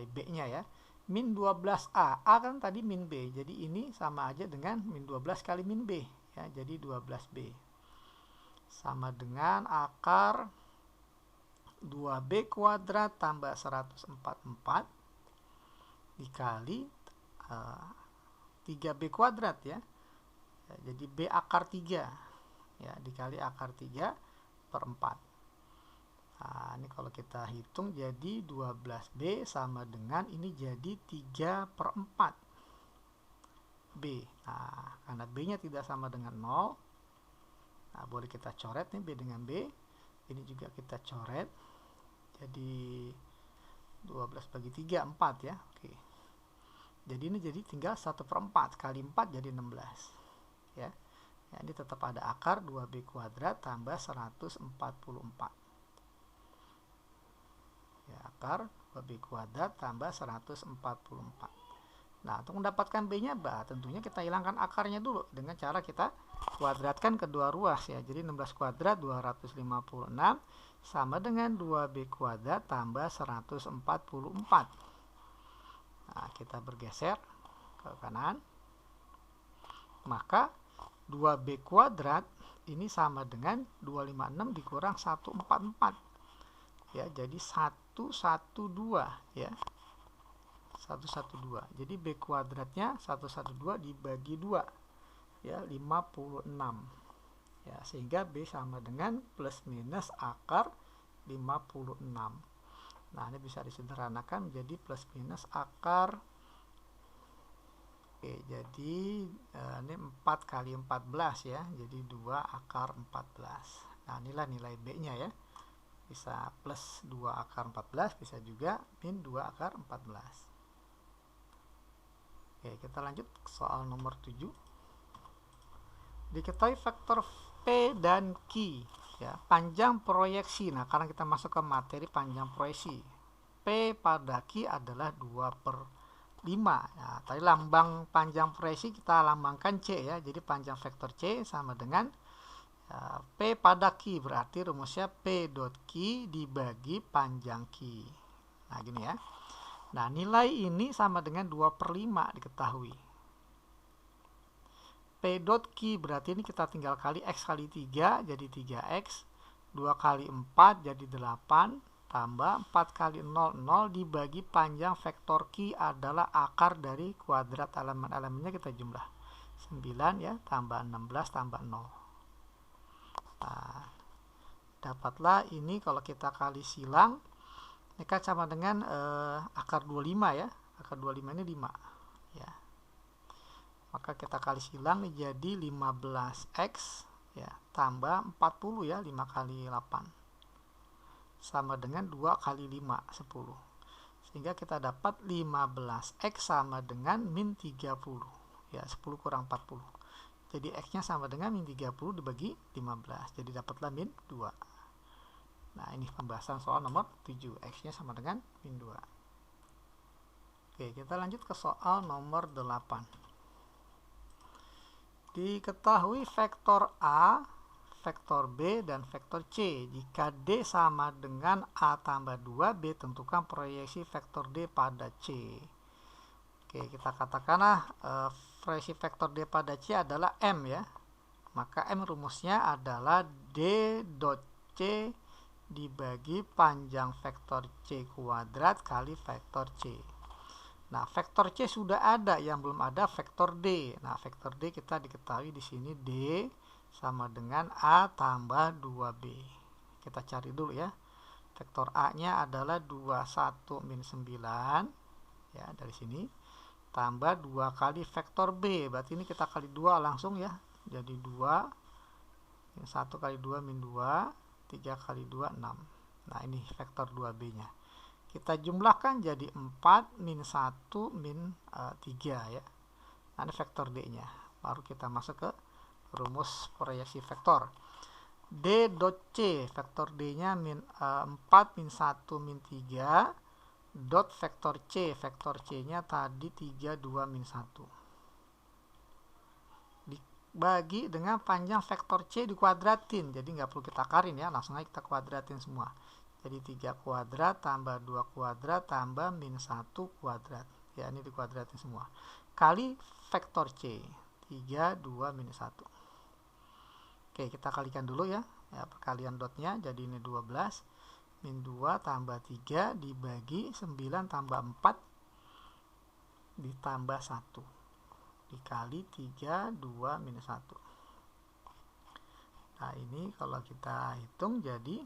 B-nya ya. Min 12A. A kan tadi min B. Jadi ini sama aja dengan min 12 kali min B. Ya, jadi 12B. Sama dengan akar 2B kuadrat tambah 144 dikali 3B kuadrat ya. Jadi B akar 3 ya, dikali akar 3 per 4. Nah, ini kalau kita hitung jadi 12B sama dengan ini jadi 3 per 4 B. Nah, karena B-nya tidak sama dengan 0, nah boleh kita coret nih B dengan B. Ini juga kita coret. Jadi 12 bagi 3, 4 ya. Oke. Jadi ini jadi tinggal 1 per 4 kali 4 jadi 16. Ya. Ya, ini tetap ada akar 2B kuadrat tambah 144. Ya, akar 2B kuadrat tambah 144. Nah, untuk mendapatkan B-nya, tentunya kita hilangkan akarnya dulu dengan cara kita kuadratkan kedua ruas ya. Jadi 16 kuadrat 256 sama dengan 2B kuadrat tambah 144. Nah, kita bergeser ke kanan. Maka 2B kuadrat ini sama dengan 256 dikurang 144. Ya, jadi 112 ya. 112. Jadi B kuadratnya 112 dibagi 2 ya 56. Ya, sehingga B sama dengan plus minus akar 56. Nah, ini bisa disederhanakan menjadi plus minus akar. Oke, jadi ini 4 kali 14 ya. Jadi 2 akar 14. Nah, inilah nilai B-nya ya. Bisa plus 2 akar 14, bisa juga min 2 akar 14. Oke, kita lanjut ke soal nomor 7. Diketahui vektor P dan Q ya, panjang proyeksi. Nah, karena kita masuk ke materi panjang proyeksi, P pada Q adalah 2/5. Nah, tadi lambang panjang proyeksi kita lambangkan C ya. Jadi panjang vektor C sama dengan P pada Q, berarti rumusnya P dot Q dibagi panjang Q. Nah, gini ya. Nah, nilai ini sama dengan 2/5 diketahui. P dot Q berarti ini kita tinggal kali X kali 3 jadi 3X, 2 kali 4 jadi 8, tambah 4 kali 0, 0 dibagi panjang vektor Q adalah akar dari kuadrat elemen-elemennya kita jumlah. 9 ya, tambah 16 tambah 0. Nah, dapatlah ini kalau kita kali silang ini kan sama dengan akar 25 ya. Akar 25 ini 5 ya. Maka kita kali silang ini jadi 15x ya tambah 40 ya, 5 kali 8 sama dengan 2 kali 5 10. Sehingga kita dapat 15x sama dengan min 30 ya, 10 kurang 40. Jadi X-nya sama dengan min 30 dibagi 15. Jadi dapatlah min 2. Nah, ini pembahasan soal nomor 7. X-nya sama dengan min 2. Oke, kita lanjut ke soal nomor 8. Diketahui vektor A, vektor B, dan vektor C. Jika D sama dengan A tambah 2B, tentukan proyeksi vektor D pada C. Oke, kita katakanlah proyeksi vektor D pada C adalah M ya. Maka M rumusnya adalah D dot C dibagi panjang vektor C kuadrat kali vektor C. Nah, vektor C sudah ada, yang belum ada vektor D. Nah, vektor D kita diketahui di sini D sama dengan A tambah 2B. Kita cari dulu ya. Vektor A-nya adalah 21 min 9 ya, dari sini. Tambah 2 kali vektor B, berarti ini kita kali 2 langsung ya, jadi 2 1 kali 2 min 2, 3 kali 2 6. Nah, ini vektor 2B nya kita jumlahkan jadi 4 min 1 min 3 ya. Nah, ini vektor D nya, baru kita masuk ke rumus proyeksi vektor. D dot C, vektor D nya min 4 min 1 min 3 dot vektor C nya tadi 3 2 min 1. bagi dengan panjang vektor C dikuadratin. Jadi nggak perlu kita akarin ya, langsung aja kita kuadratin semua. Jadi 3 kuadrat tambah 2 kuadrat tambah min 1 kuadrat. Ya, ini dikuadratin semua. Kali vektor C. 3, 2, min 1. Oke, kita kalikan dulu ya. Perkalian dotnya, jadi ini 12. Min 2 tambah 3 dibagi 9 tambah 4 ditambah 1. Dikali 3, 2, min 1. Nah, ini kalau kita hitung jadi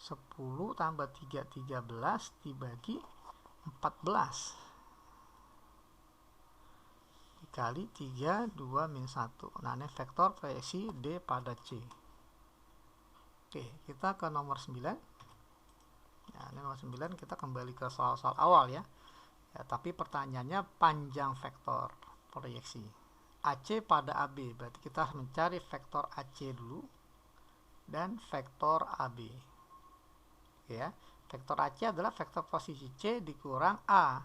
10 tambah 3, 13 dibagi 14. Dikali 3, 2, min 1. Nah, ini vektor proyeksi D pada C. Oke, kita ke nomor 9. Ya, ini nomor 9 kita kembali ke soal-soal awal ya. Tapi pertanyaannya panjang vektor proyeksi AC pada AB, berarti kita harus mencari vektor AC dulu dan vektor AB ya. Vektor AC adalah vektor posisi C dikurang A.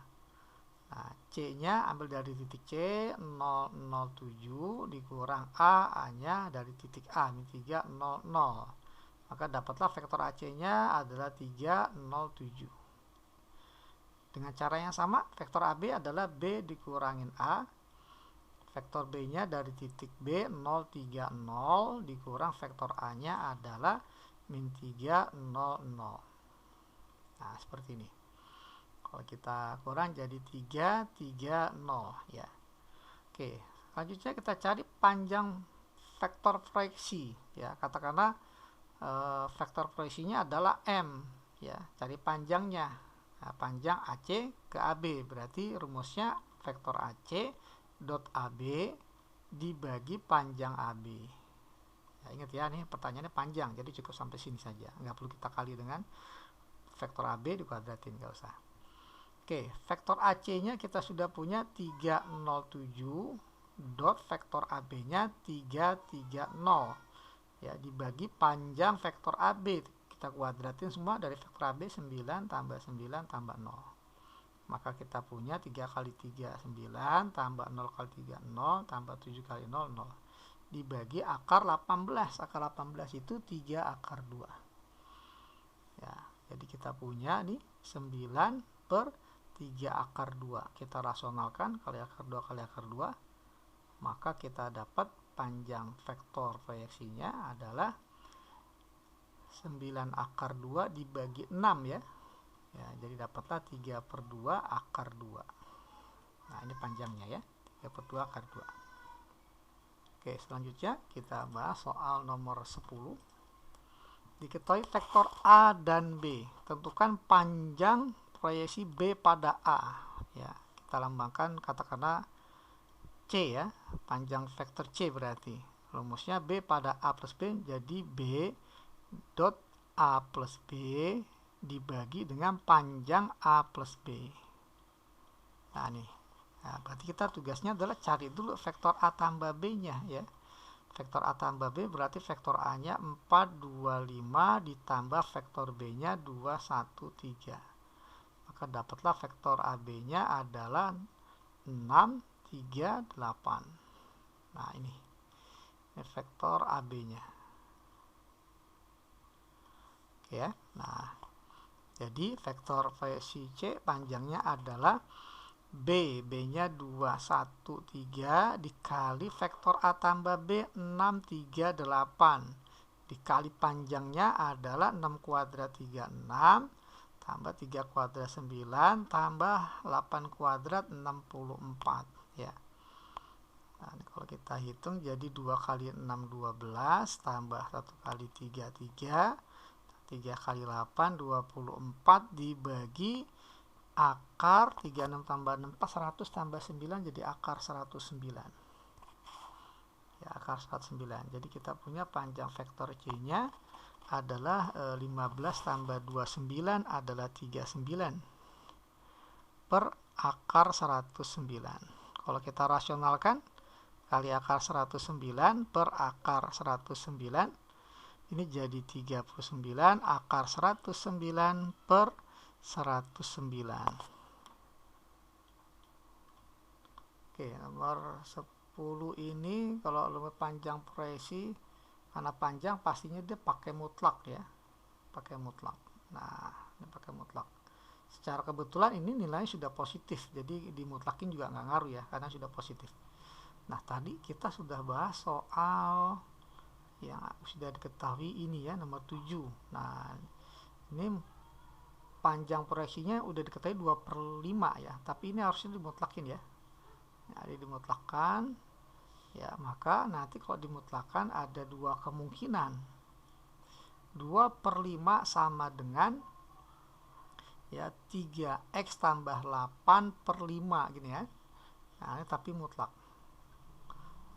Nah, C nya ambil dari titik C 007 dikurang A nya dari titik A min 3, 0, 0. Maka dapatlah vektor AC nya adalah 307. Dengan cara yang sama, vektor AB adalah B dikurangin A. Vektor B-nya dari titik B 030 dikurang vektor A-nya adalah min 300. Nah, seperti ini. Kalau kita kurang jadi 330 ya. Oke, selanjutnya kita cari panjang vektor proyeksi ya. Katakanlah vektor proyeksinya adalah M ya. Cari panjangnya. Nah, panjang AC ke AB berarti rumusnya vektor AC dot AB dibagi panjang AB. Ya, ingat ya, nih pertanyaannya panjang, jadi cukup sampai sini saja, nggak perlu kita kali dengan vektor AB dikuadratin, nggak usah. Oke, vektor AC-nya kita sudah punya 307 dot vektor AB-nya 330 ya, dibagi panjang vektor AB. Kita kuadratin semua dari vektor AB 9 tambah 9 tambah 0. Maka kita punya 3 kali 3 9 tambah 0 kali 3 0 tambah 7 kali 0 0 dibagi akar 18. Akar 18 itu 3 akar 2 ya. Jadi kita punya nih 9 per 3 akar 2. Kita rasionalkan kali akar 2 kali akar 2, maka kita dapat panjang vektor proyeksinya adalah 9 akar 2 dibagi 6 ya. Ya, jadi dapatlah 3 per 2 akar 2. Nah, ini panjangnya ya, 3 per 2 akar 2. Oke, selanjutnya kita bahas soal nomor 10. Diketahui vektor A dan B. Tentukan panjang proyeksi B pada A. Ya, kita lambangkan katakanlah C ya, panjang vektor C berarti. Rumusnya B pada A plus B jadi B dot A plus B dibagi dengan panjang A plus B. Nah, nih. Nah, berarti kita tugasnya adalah cari dulu vektor A tambah B-nya ya. Vektor A tambah B berarti vektor A-nya 425 ditambah vektor B-nya 213. Maka dapatlah vektor AB-nya adalah 638. Nah, ini vektor AB-nya. Oke ya. Nah, jadi vektor proyeksi C panjangnya adalah B-nya 213 dikali vektor A tambah B 638 dikali panjangnya adalah 6 kuadrat 36 tambah 3 kuadrat 9 tambah 8 kuadrat 64 ya. Nah, kalau kita hitung jadi 2 kali 6 12 tambah 1 kali 3 3 kali 8 24 dibagi akar 36 tambah 6 100 tambah 9 jadi akar 109 ya, akar 109. Jadi kita punya panjang vektor C nya adalah 15 tambah 29 adalah 39 per akar 109. Kalau kita rasionalkan kali akar 109 per akar 109 ini jadi 39 akar 109 per 109. Oke, nomor 10 ini kalau limit panjang proyeksi, karena panjang pastinya dia pakai mutlak ya, pakai mutlak. Nah, ini pakai mutlak. Secara kebetulan ini nilainya sudah positif, jadi dimutlakin juga nggak ngaruh ya, karena sudah positif. Nah, tadi kita sudah bahas soal yang sudah diketahui ini ya, nomor 7. Nah, ini panjang proyeksinya udah diketahui 2/5 ya, tapi ini harusnya dimutlakin ya. Jadi dimutlakan ya, maka nanti kalau dimutlakan ada dua kemungkinan. 2/5 sama dengan ya 3x tambah 8/5 gini ya. Nah, ini tapi mutlak.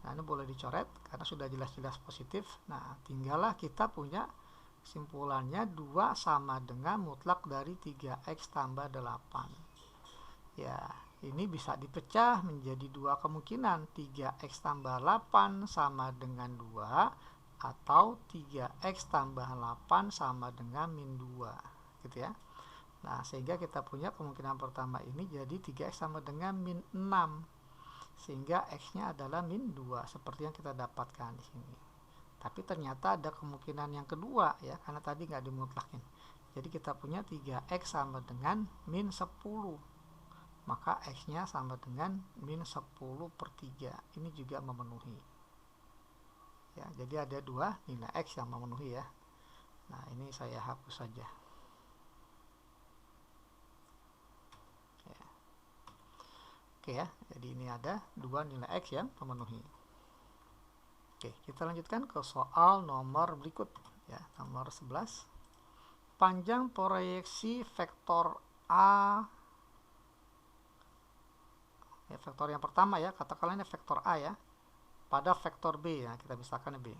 Nah, ini boleh dicoret karena sudah jelas-jelas positif. Nah, tinggallah kita punya kesimpulannya 2 sama dengan mutlak dari 3x tambah 8. Ya, ini bisa dipecah menjadi dua kemungkinan, 3x tambah 8 sama dengan 2 atau 3x tambah 8 sama dengan min 2 gitu ya. Nah, sehingga kita punya kemungkinan pertama ini jadi 3x sama dengan min 6, sehingga x-nya adalah min 2 seperti yang kita dapatkan di sini. Tapi ternyata ada kemungkinan yang kedua ya, karena tadi nggak dimutlakin. Jadi kita punya 3x sama dengan min 10. Maka x-nya sama dengan min 10/3. Ini juga memenuhi. Ya, jadi ada dua nilai x yang memenuhi ya. Nah, ini saya hapus saja. Ya. Oke ya, jadi ini ada dua nilai x yang memenuhi. Oke, kita lanjutkan ke soal nomor berikut ya, nomor 11. Panjang proyeksi vektor A ya, vektor yang pertama ya, katakanlah ini vektor A ya, pada vektor B ya, kita misalkan B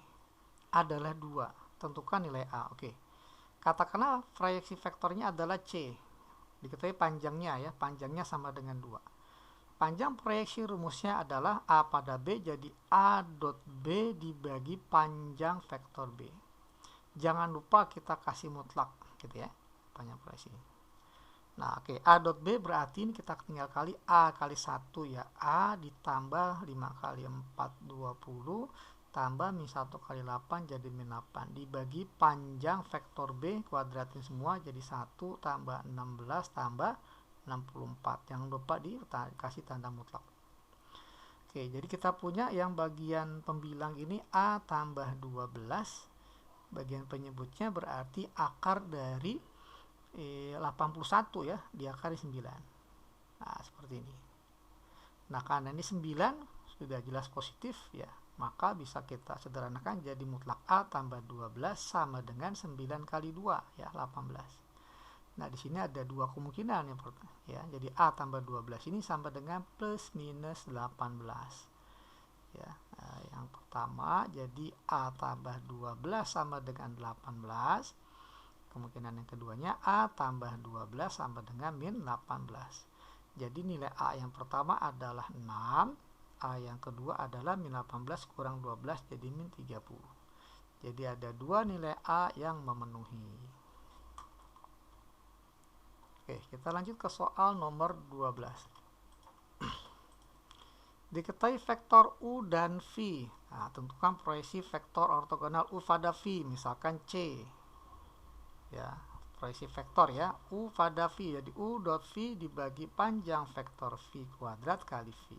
adalah 2. Tentukan nilai A. Oke. Katakanlah proyeksi vektornya adalah C. Diketahui panjangnya ya, panjangnya sama dengan 2. Panjang proyeksi rumusnya adalah A pada B, jadi A dot B dibagi panjang vektor B. Jangan lupa kita kasih mutlak gitu ya, panjang proyeksi. Nah, oke, A dot B berarti ini kita tinggal kali A kali 1 ya. A ditambah 5 kali 4, 20, tambah min 1 kali 8 jadi min 8. Dibagi panjang vektor B, kuadratin semua jadi 1 tambah 16 tambah 64. Jangan lupa dikasih tanda mutlak. Oke, jadi kita punya yang bagian pembilang ini A tambah 12. Bagian penyebutnya berarti akar dari 81 ya, diakari 9. Nah, seperti ini. Nah, karena ini 9 sudah jelas positif ya, maka bisa kita sederhanakan jadi mutlak A tambah 12 sama dengan 9 kali 2 ya, 18. Nah, di sini ada dua kemungkinan ya. Jadi A tambah 12 ini sama dengan plus minus 18. Ya, yang pertama jadi A tambah 12 sama dengan 18. Kemungkinan yang keduanya A tambah 12 sama dengan min 18. Jadi nilai A yang pertama adalah 6, A yang kedua adalah min 18 kurang 12 jadi min 30. Jadi ada dua nilai A yang memenuhi. Oke, kita lanjut ke soal nomor 12. Diketahui vektor U dan V. Nah, tentukan proyeksi vektor ortogonal U pada V, misalkan C. Ya, proyeksi vektor ya, U pada V. Jadi U dot V dibagi panjang vektor V kuadrat kali V.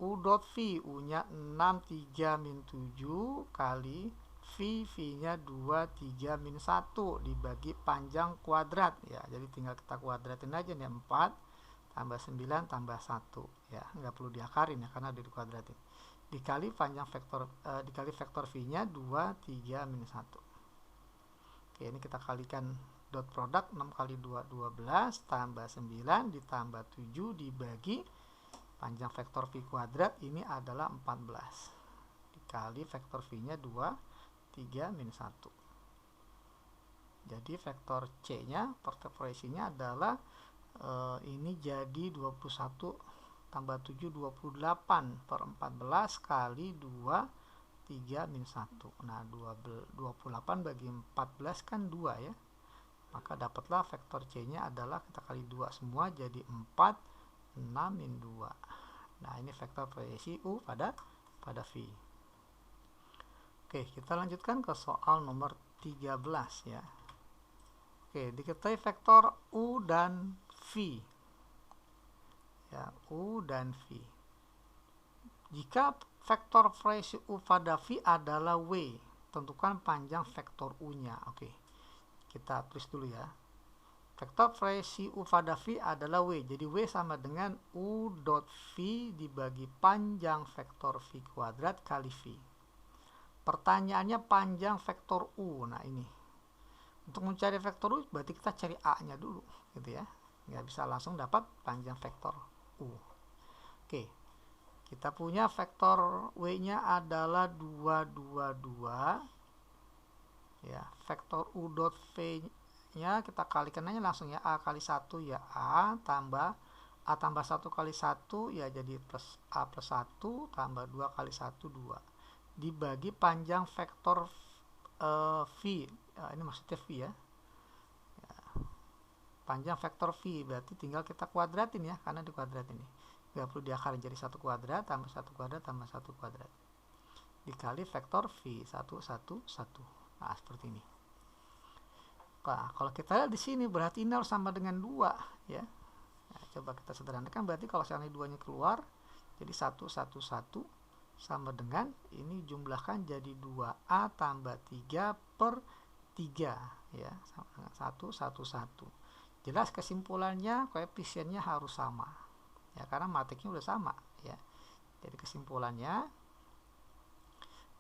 U dot V, U-nya 6, 3, min 7 kali V-nya 2, 3, min 1 dibagi panjang kuadrat ya. Jadi tinggal kita kuadratin aja nih, 4 tambah 9 tambah 1 ya. Nggak perlu diakarin ya karena udah dikuadratin. Dikali panjang vektor dikali vektor V-nya 2, 3, min 1. Oke, ini kita kalikan dot produk 6 kali 2, 12 tambah 9 ditambah 7 dibagi panjang vektor V kuadrat ini adalah 14. Dikali vektor V-nya 2, 3, min 1. Jadi vektor C-nya, proyeksinya adalah ini jadi 21 tambah 7, 28 per 14 kali 2, 3, min 1. Nah, 28 bagi 14 kan 2 ya. Maka dapatlah vektor C-nya adalah kita kali 2 semua jadi 4, 6, min 2. Nah, ini vektor proyeksi U pada V. Oke, kita lanjutkan ke soal nomor 13 ya. Oke, diketahui vektor U dan V. Ya, U dan V. Jika vektor proyeksi U pada V adalah W, tentukan panjang vektor U-nya. Oke, kita tulis dulu ya. Vektor proyeksi U pada V adalah W. Jadi W sama dengan U dot V dibagi panjang vektor V kuadrat kali V. Pertanyaannya panjang vektor U. Nah, ini. Untuk mencari vektor U berarti kita cari A-nya dulu, gitu ya. Nggak bisa langsung dapat panjang vektor U. Oke. Kita punya vektor W-nya adalah 2, 2, 2. Ya, vektor U dot V-nya kita kalikan aja langsung ya. A kali 1 ya A tambah A tambah 1 kali 1 ya jadi plus A plus 1 tambah 2 kali 1 2. Dibagi panjang vektor V. Ini maksudnya V ya. Panjang vektor V berarti tinggal kita kuadratin ya, karena dikuadratin ini. Nggak perlu diakalin, jadi 1 kuadrat tambah 1 kuadrat tambah 1 kuadrat dikali vektor V 1 1 1. Nah, seperti ini. Nah, kalau kita lihat di sini berarti ini harus sama dengan 2 ya. Nah, coba kita sederhanakan, berarti kalau sekarang 2-nya keluar jadi 1 1 1 sama dengan ini jumlahkan jadi 2A tambah 3 per 3 ya, sama dengan 1 1 1. Jelas kesimpulannya koefisiennya harus sama ya, karena matriknya udah sama ya. Jadi kesimpulannya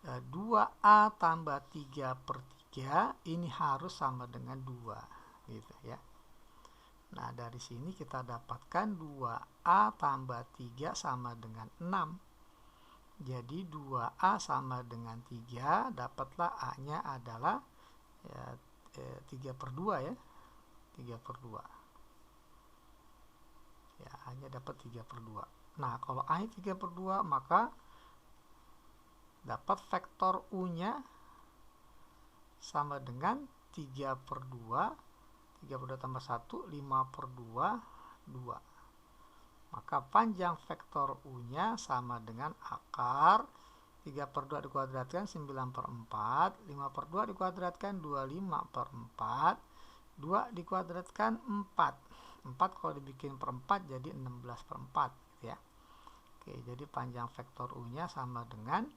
2A tambah 3 per 3 ini harus sama dengan 2 gitu ya. Nah, dari sini kita dapatkan 2A tambah 3 sama dengan 6. Jadi 2A sama dengan 3, dapatlah A-nya adalah ya, 3 per 2 ya. 3 per 2. Ya, hanya dapat 3 per 2. Nah, kalau A-nya 3 per 2, maka dapat vektor U-nya sama dengan 3 per 2. 3 per 2 tambah 1, 5 per 2, 2. Maka panjang vektor U-nya sama dengan akar 3 per 2 dikuadratkan 9 per 4, 5 per 2 dikuadratkan 25 per 4, 2 dikuadratkan 4. 4 kalau dibikin per 4 jadi 16 per 4 gitu ya. Oke, jadi panjang vektor U-nya sama dengan,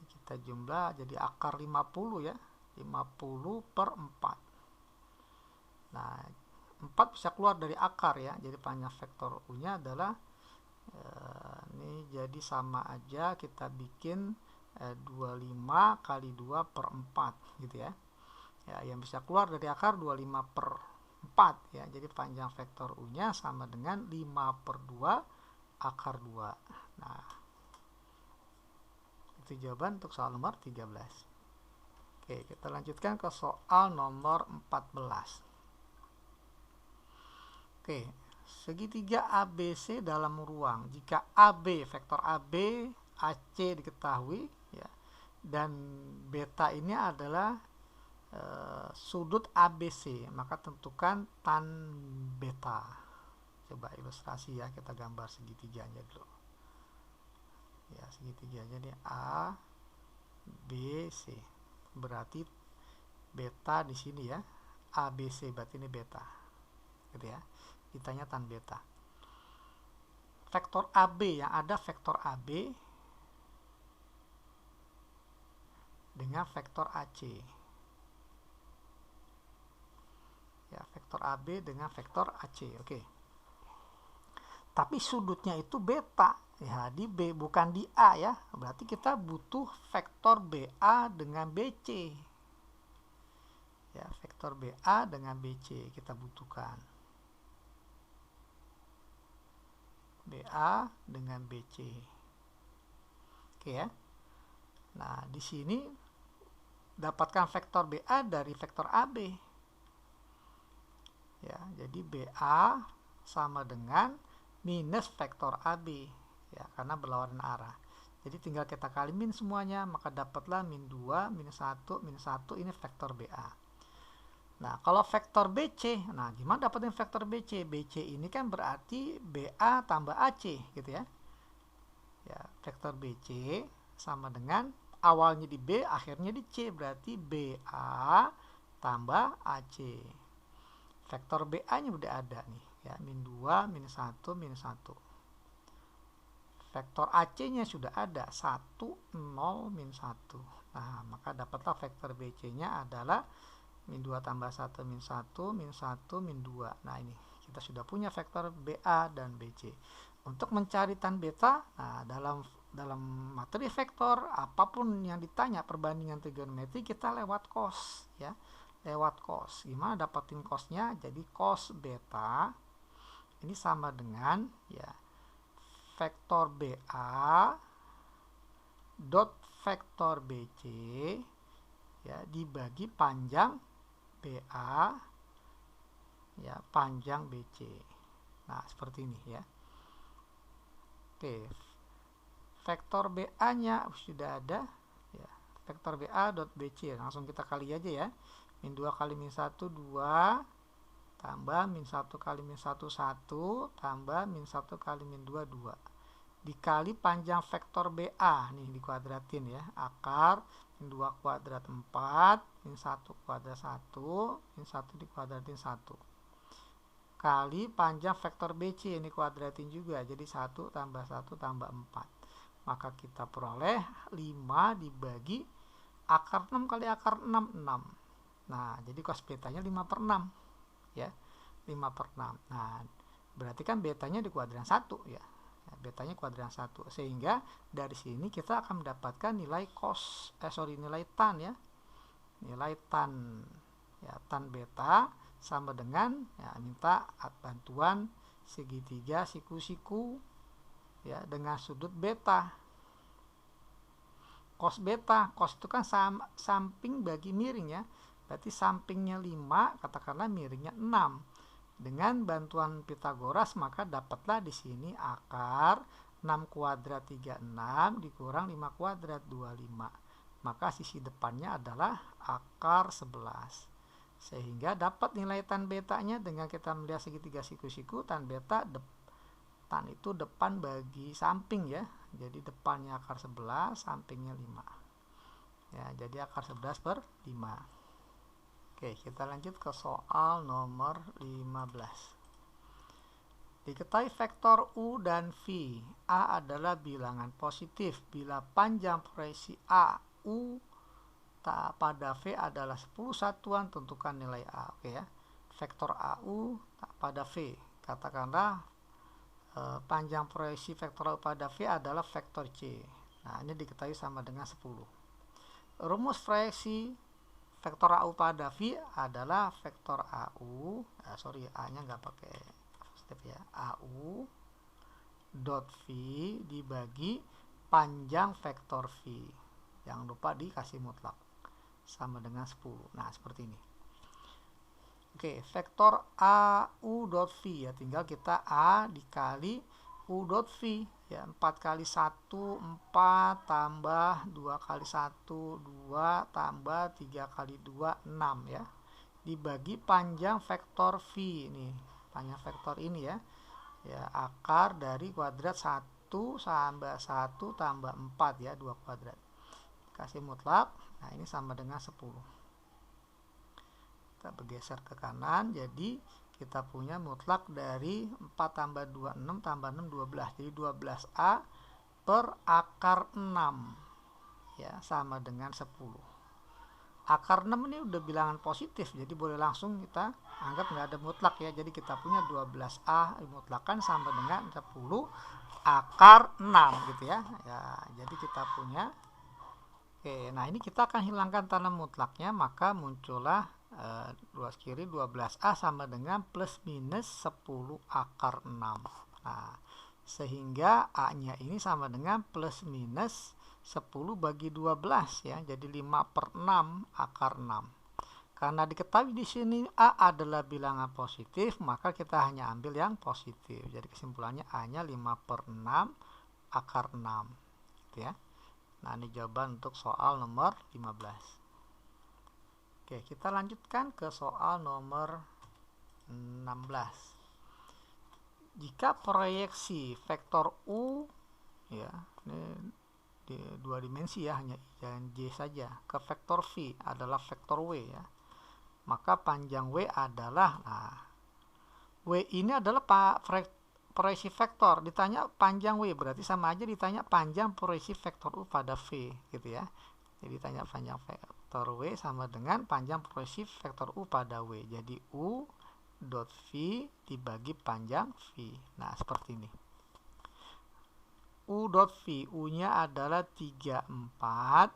kita jumlah jadi akar 50 ya, 50 per 4. Nah, 4 bisa keluar dari akar ya, jadi panjang vektor U-nya adalah ini jadi sama aja kita bikin 25 kali 2 per 4 gitu ya. Ya, yang bisa keluar dari akar 25 per 4 ya, jadi panjang vektor U-nya sama dengan 5 per 2 akar 2. Nah, itu jawaban untuk soal nomor 13. Oke, kita lanjutkan ke soal nomor 14. Oke, segitiga ABC dalam ruang. Jika AB, vektor AB, AC diketahui ya, dan beta ini adalah sudut ABC, maka tentukan tan beta. Coba ilustrasi ya, kita gambar segitiganya dulu. Ya, segitiganya ini A, B, C. Berarti beta di sini ya. ABC berarti ini beta. Gitu ya. Ditanya tan beta. Vektor AB, yang ada vektor AB dengan vektor AC. Ya, vektor AB dengan vektor AC. Oke. Tapi sudutnya itu beta. Ya, di B bukan di A ya. Berarti kita butuh vektor BA dengan BC. Ya, vektor BA dengan BC kita butuhkan. BA dengan BC. Oke ya. Nah, di sini dapatkan vektor BA dari vektor AB. Ya, jadi BA sama dengan minus vektor AB ya, karena berlawanan arah. Jadi tinggal kita kali min semuanya, maka dapatlah min 2, minus 1, minus 1, ini vektor BA. Nah, kalau vektor BC, nah gimana dapetin vektor BC? BC ini kan berarti BA tambah AC gitu ya. Ya, vektor BC sama dengan awalnya di B, akhirnya di C, berarti BA tambah AC. Vektor BA-nya udah ada nih, ya, min 2, min 1, min 1. Vektor AC-nya sudah ada, 1, 0, min 1. Nah, maka dapatlah vektor BC-nya adalah min 2 tambah 1, min 1, min 1, min 2. Nah, ini kita sudah punya vektor BA dan BC. Untuk mencari tan beta, nah dalam materi vektor, apapun yang ditanya perbandingan trigonometri, kita lewat cos, ya. Lewat cos. Gimana dapetin cosnya? Jadi cos beta ini sama dengan, ya, vektor BA dot vektor BC, ya, dibagi panjang BA, ya, panjang BC. Nah, seperti ini, ya. Oke, vektor BA-nya sudah ada, ya. Vektor BA dot BC, langsung kita kali aja, ya. Min 2 kali min 1, 2, tambah min 1 kali min 1, 1, tambah min 1 kali min 2, 2. Dikali panjang vektor BA, nih dikuadratin, ya. Akar min 2 kuadrat 4, min 1 kuadrat 1, min 1 dikuadratin 1. Kali panjang vektor BC, ini kuadratin juga, jadi 1 tambah 1 tambah 4. Maka kita peroleh 5 dibagi akar 6 kali akar 6, 6. Nah, jadi cos betanya 5 per 6, ya, 5 per 6. Nah, berarti kan betanya di kuadran 1, ya. Betanya kuadran 1, sehingga dari sini kita akan mendapatkan nilai nilai tan, ya. Nilai tan, ya, tan beta sama dengan, ya, minta bantuan segitiga siku-siku, ya, dengan sudut beta. Cos beta, cos itu kan samping bagi miring, ya. Berarti sampingnya 5, katakanlah miringnya 6. Dengan bantuan Pitagoras, maka dapatlah di sini akar 6 kuadrat 36 dikurang 5 kuadrat 25. Maka sisi depannya adalah akar 11. Sehingga dapat nilai tan betanya dengan kita melihat segitiga siku-siku, tan beta, tan itu depan bagi samping, ya. Jadi depannya akar 11, sampingnya 5. Ya, jadi akar 11 per 5. Oke, kita lanjut ke soal nomor 15. Diketahui vektor U dan V. A adalah bilangan positif bila panjang proyeksi A U pada V adalah 10 satuan, tentukan nilai A. Oke, ya. Vektor AU pada V. Katakanlah panjang proyeksi vektor A pada V adalah vektor C. Nah, ini diketahui sama dengan 10. Rumus proyeksi vektor AU pada V adalah vektor AU, A-nya nggak pakai step, ya, AU dot V dibagi panjang vektor V. Jangan lupa dikasih mutlak sama dengan 10. Nah, seperti ini. Oke, vektor AU dot V, ya, tinggal kita A dikali U dot V, ya, 4 kali 1 4 tambah 2 kali 1 2 tambah 3 kali 2 6, ya, dibagi panjang vektor V ini, panjang vektor ini, ya, ya, akar dari kuadrat 1 tambah 1 tambah 4, ya, 2 kuadrat, kasih mutlak. Nah, ini sama dengan 10. Kita bergeser ke kanan, jadi kita punya mutlak dari 4 tambah 2, 6 tambah 6, 12. Jadi 12A per akar 6, ya, sama dengan 10. Akar 6 ini udah bilangan positif, jadi boleh langsung kita anggap nggak ada mutlak, ya. Jadi kita punya 12A dimutlakan sama dengan 10 akar 6, gitu, ya. Ya, jadi kita punya. Oke, nah ini kita akan hilangkan tanda mutlaknya, maka muncullah luas kiri 12A sama dengan plus minus 10 akar 6. Nah, sehingga A-nya ini sama dengan plus minus 10 bagi 12, ya. Jadi 5 per 6 akar 6. Karena diketahui di sini A adalah bilangan positif, maka kita hanya ambil yang positif. Jadi kesimpulannya A-nya 5 per 6 akar 6. Gitu, ya. Nah, ini jawaban untuk soal nomor 15. Oke, kita lanjutkan ke soal nomor 16. Jika proyeksi vektor U, ya, ini di 2 dimensi ya, hanya I dan J saja, ke vektor V adalah vektor W ya, maka panjang W adalah, W ini adalah proyeksi vektor, ditanya panjang W, berarti sama aja ditanya panjang proyeksi vektor U pada V gitu ya. Jadi ditanya panjang vektor W sama dengan panjang proyeksi vektor U pada W. Jadi U dot V dibagi panjang V. Nah, seperti ini. U dot V, U-nya adalah 34,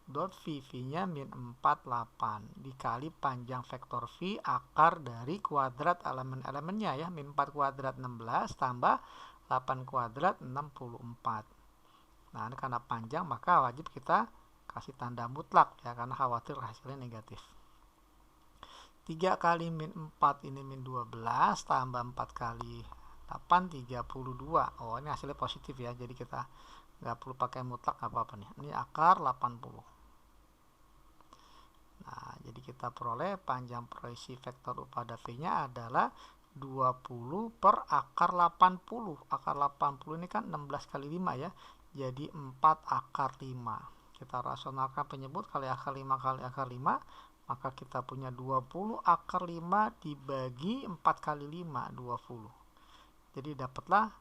dot V, V-nya min 48, dikali panjang vektor V akar dari kuadrat elemen-elemennya ya, min 4 kuadrat 16 tambah 8 kuadrat 64. Nah, ini karena panjang maka wajib kita kasih tanda mutlak ya, karena khawatir hasilnya negatif. 3 kali min 4 ini min 12 tambah 4 kali 8 32. Oh, ini hasilnya positif ya, jadi kita nggak perlu pakai mutlak apa-apa nih. Ini akar 80. Nah, jadi kita peroleh panjang proyeksi vektor U pada V-nya adalah 20 per akar 80. Akar 80 ini kan 16 kali 5 ya, jadi 4 akar 5. Kita rasionalkan penyebut kali akar 5 kali akar 5, maka kita punya 20 akar 5 dibagi 4 kali 5, 20. Jadi dapatlah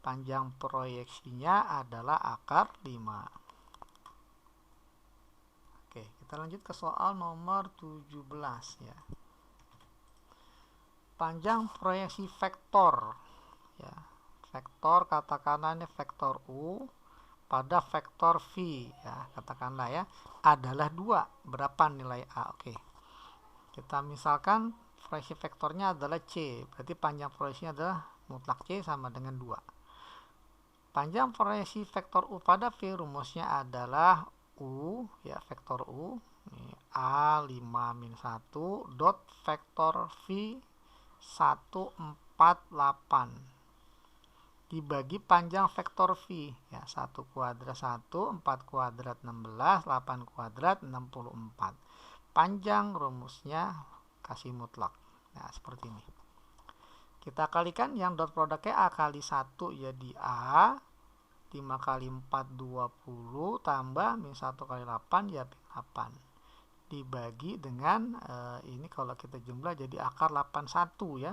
panjang proyeksinya adalah akar 5. Oke, kita lanjut ke soal nomor 17 ya. Panjang proyeksi vektor ya. Vektor katakanlah ini vektor U pada vektor V ya, katakanlah ya, adalah 2. Berapa nilai A? Oke. Kita misalkan proyeksi vektornya adalah C, berarti panjang proyeksinya adalah mutlak C sama dengan 2. Panjang proyeksi vektor U pada V rumusnya adalah U ya, vektor U ini A5 min 1 dot vektor V 148 dibagi panjang vektor V ya, 1 kuadrat 1, 4 kuadrat 16, 8 kuadrat 64. Panjang rumusnya kasih mutlak. Nah, seperti ini. Kita kalikan yang dot produknya A kali 1 jadi A, 5 kali 4 20 tambah min 1 kali 8 ya 8. Dibagi dengan ini kalau kita jumlah jadi akar 81 ya,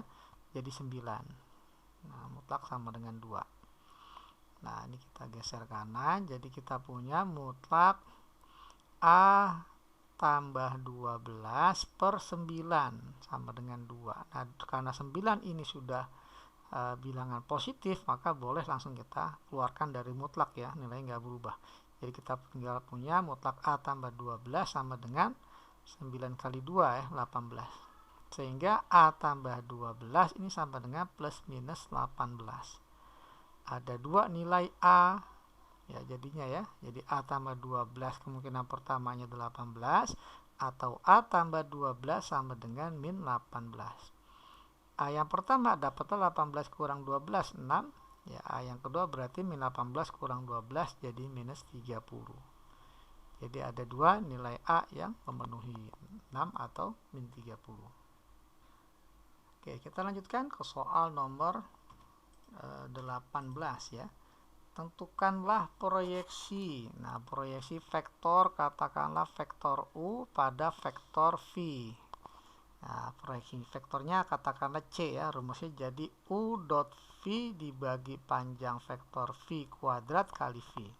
jadi 9. Nah, mutlak sama dengan 2. Nah, ini kita geser kanan, jadi kita punya mutlak A tambah 12 per 9 sama dengan 2. Nah, karena 9 ini sudah bilangan positif, maka boleh langsung kita keluarkan dari mutlak ya, nilainya nggak berubah. Jadi kita tinggal punya mutlak A tambah 12 sama dengan 9 kali 2 ya, 18. Sehingga A tambah 12 ini sama dengan plus minus 18. Ada 2 nilai A ya jadinya ya, jadi A tambah 12 kemungkinan pertamanya 18 atau A tambah 12 sama dengan min 18. A yang pertama dapatnya 18 kurang 12 6 ya, A yang kedua berarti min 18 kurang 12 jadi minus 30. Jadi ada 2 nilai A yang memenuhi 6 atau min 30. Oke, kita lanjutkan ke soal nomor 18 ya. Tentukanlah proyeksi. Nah, proyeksi vektor katakanlah vektor U pada vektor V. Nah, proyeksi vektornya katakanlah C ya, rumusnya jadi U dot V dibagi panjang vektor V kuadrat kali V.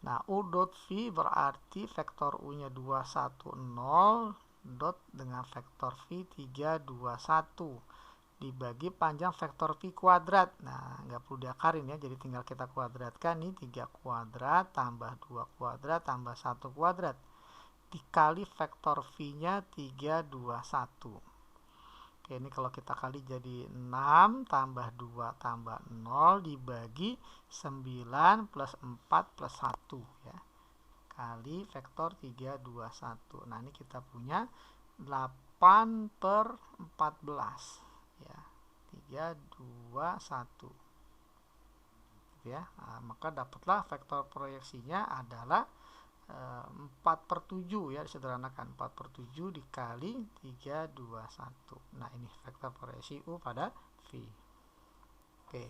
Nah, U dot V berarti vektor U-nya 210 dot dengan vektor V 321 dibagi panjang vektor V kuadrat. Nah, nggak perlu diakarin ya, jadi tinggal kita kuadratkan nih, 3 kuadrat tambah 2 kuadrat tambah 1 kuadrat dikali vektor V-nya 321. Oke, ini kalau kita kali jadi 6 tambah 2 tambah 0 dibagi 9 plus 4 plus 1 ya, kali vektor 321. Nah, ini kita punya 8 per 14 ya, 321 ya. Nah, maka dapatlah vektor proyeksinya adalah 4/7 ya, disederhanakan 4/7 dikali 321. Nah ini vektor proyeksi U pada V. Oke,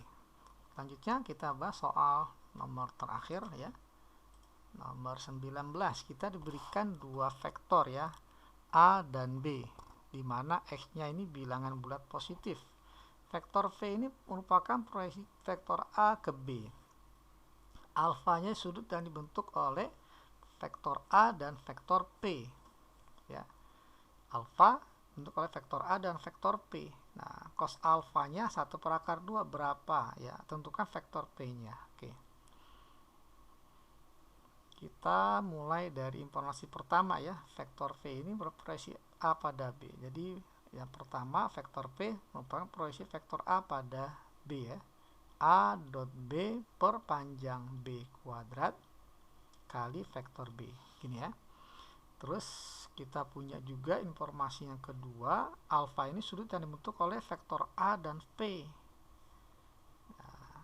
selanjutnya kita bahas soal nomor terakhir ya, nomor 19. Kita diberikan dua vektor ya, A dan B, di mana X nya ini bilangan bulat positif. Vektor V ini merupakan proyeksi vektor A ke B. Alfanya sudut yang dibentuk oleh vektor A dan vektor P ya. Alfa dibentuk oleh vektor A dan vektor P. Nah, cos alfanya 1/2 berapa ya? Tentukan vektor P-nya. Oke. Kita mulai dari informasi pertama ya. Vektor V ini berproyeksi A pada B. Jadi yang pertama vektor P merupakan proyeksi vektor A pada B ya. A dot B per panjang B kuadrat kali vektor B, gini ya. Terus kita punya juga informasi yang kedua, alfa ini sudut yang dibentuk oleh vektor A dan P. Nah,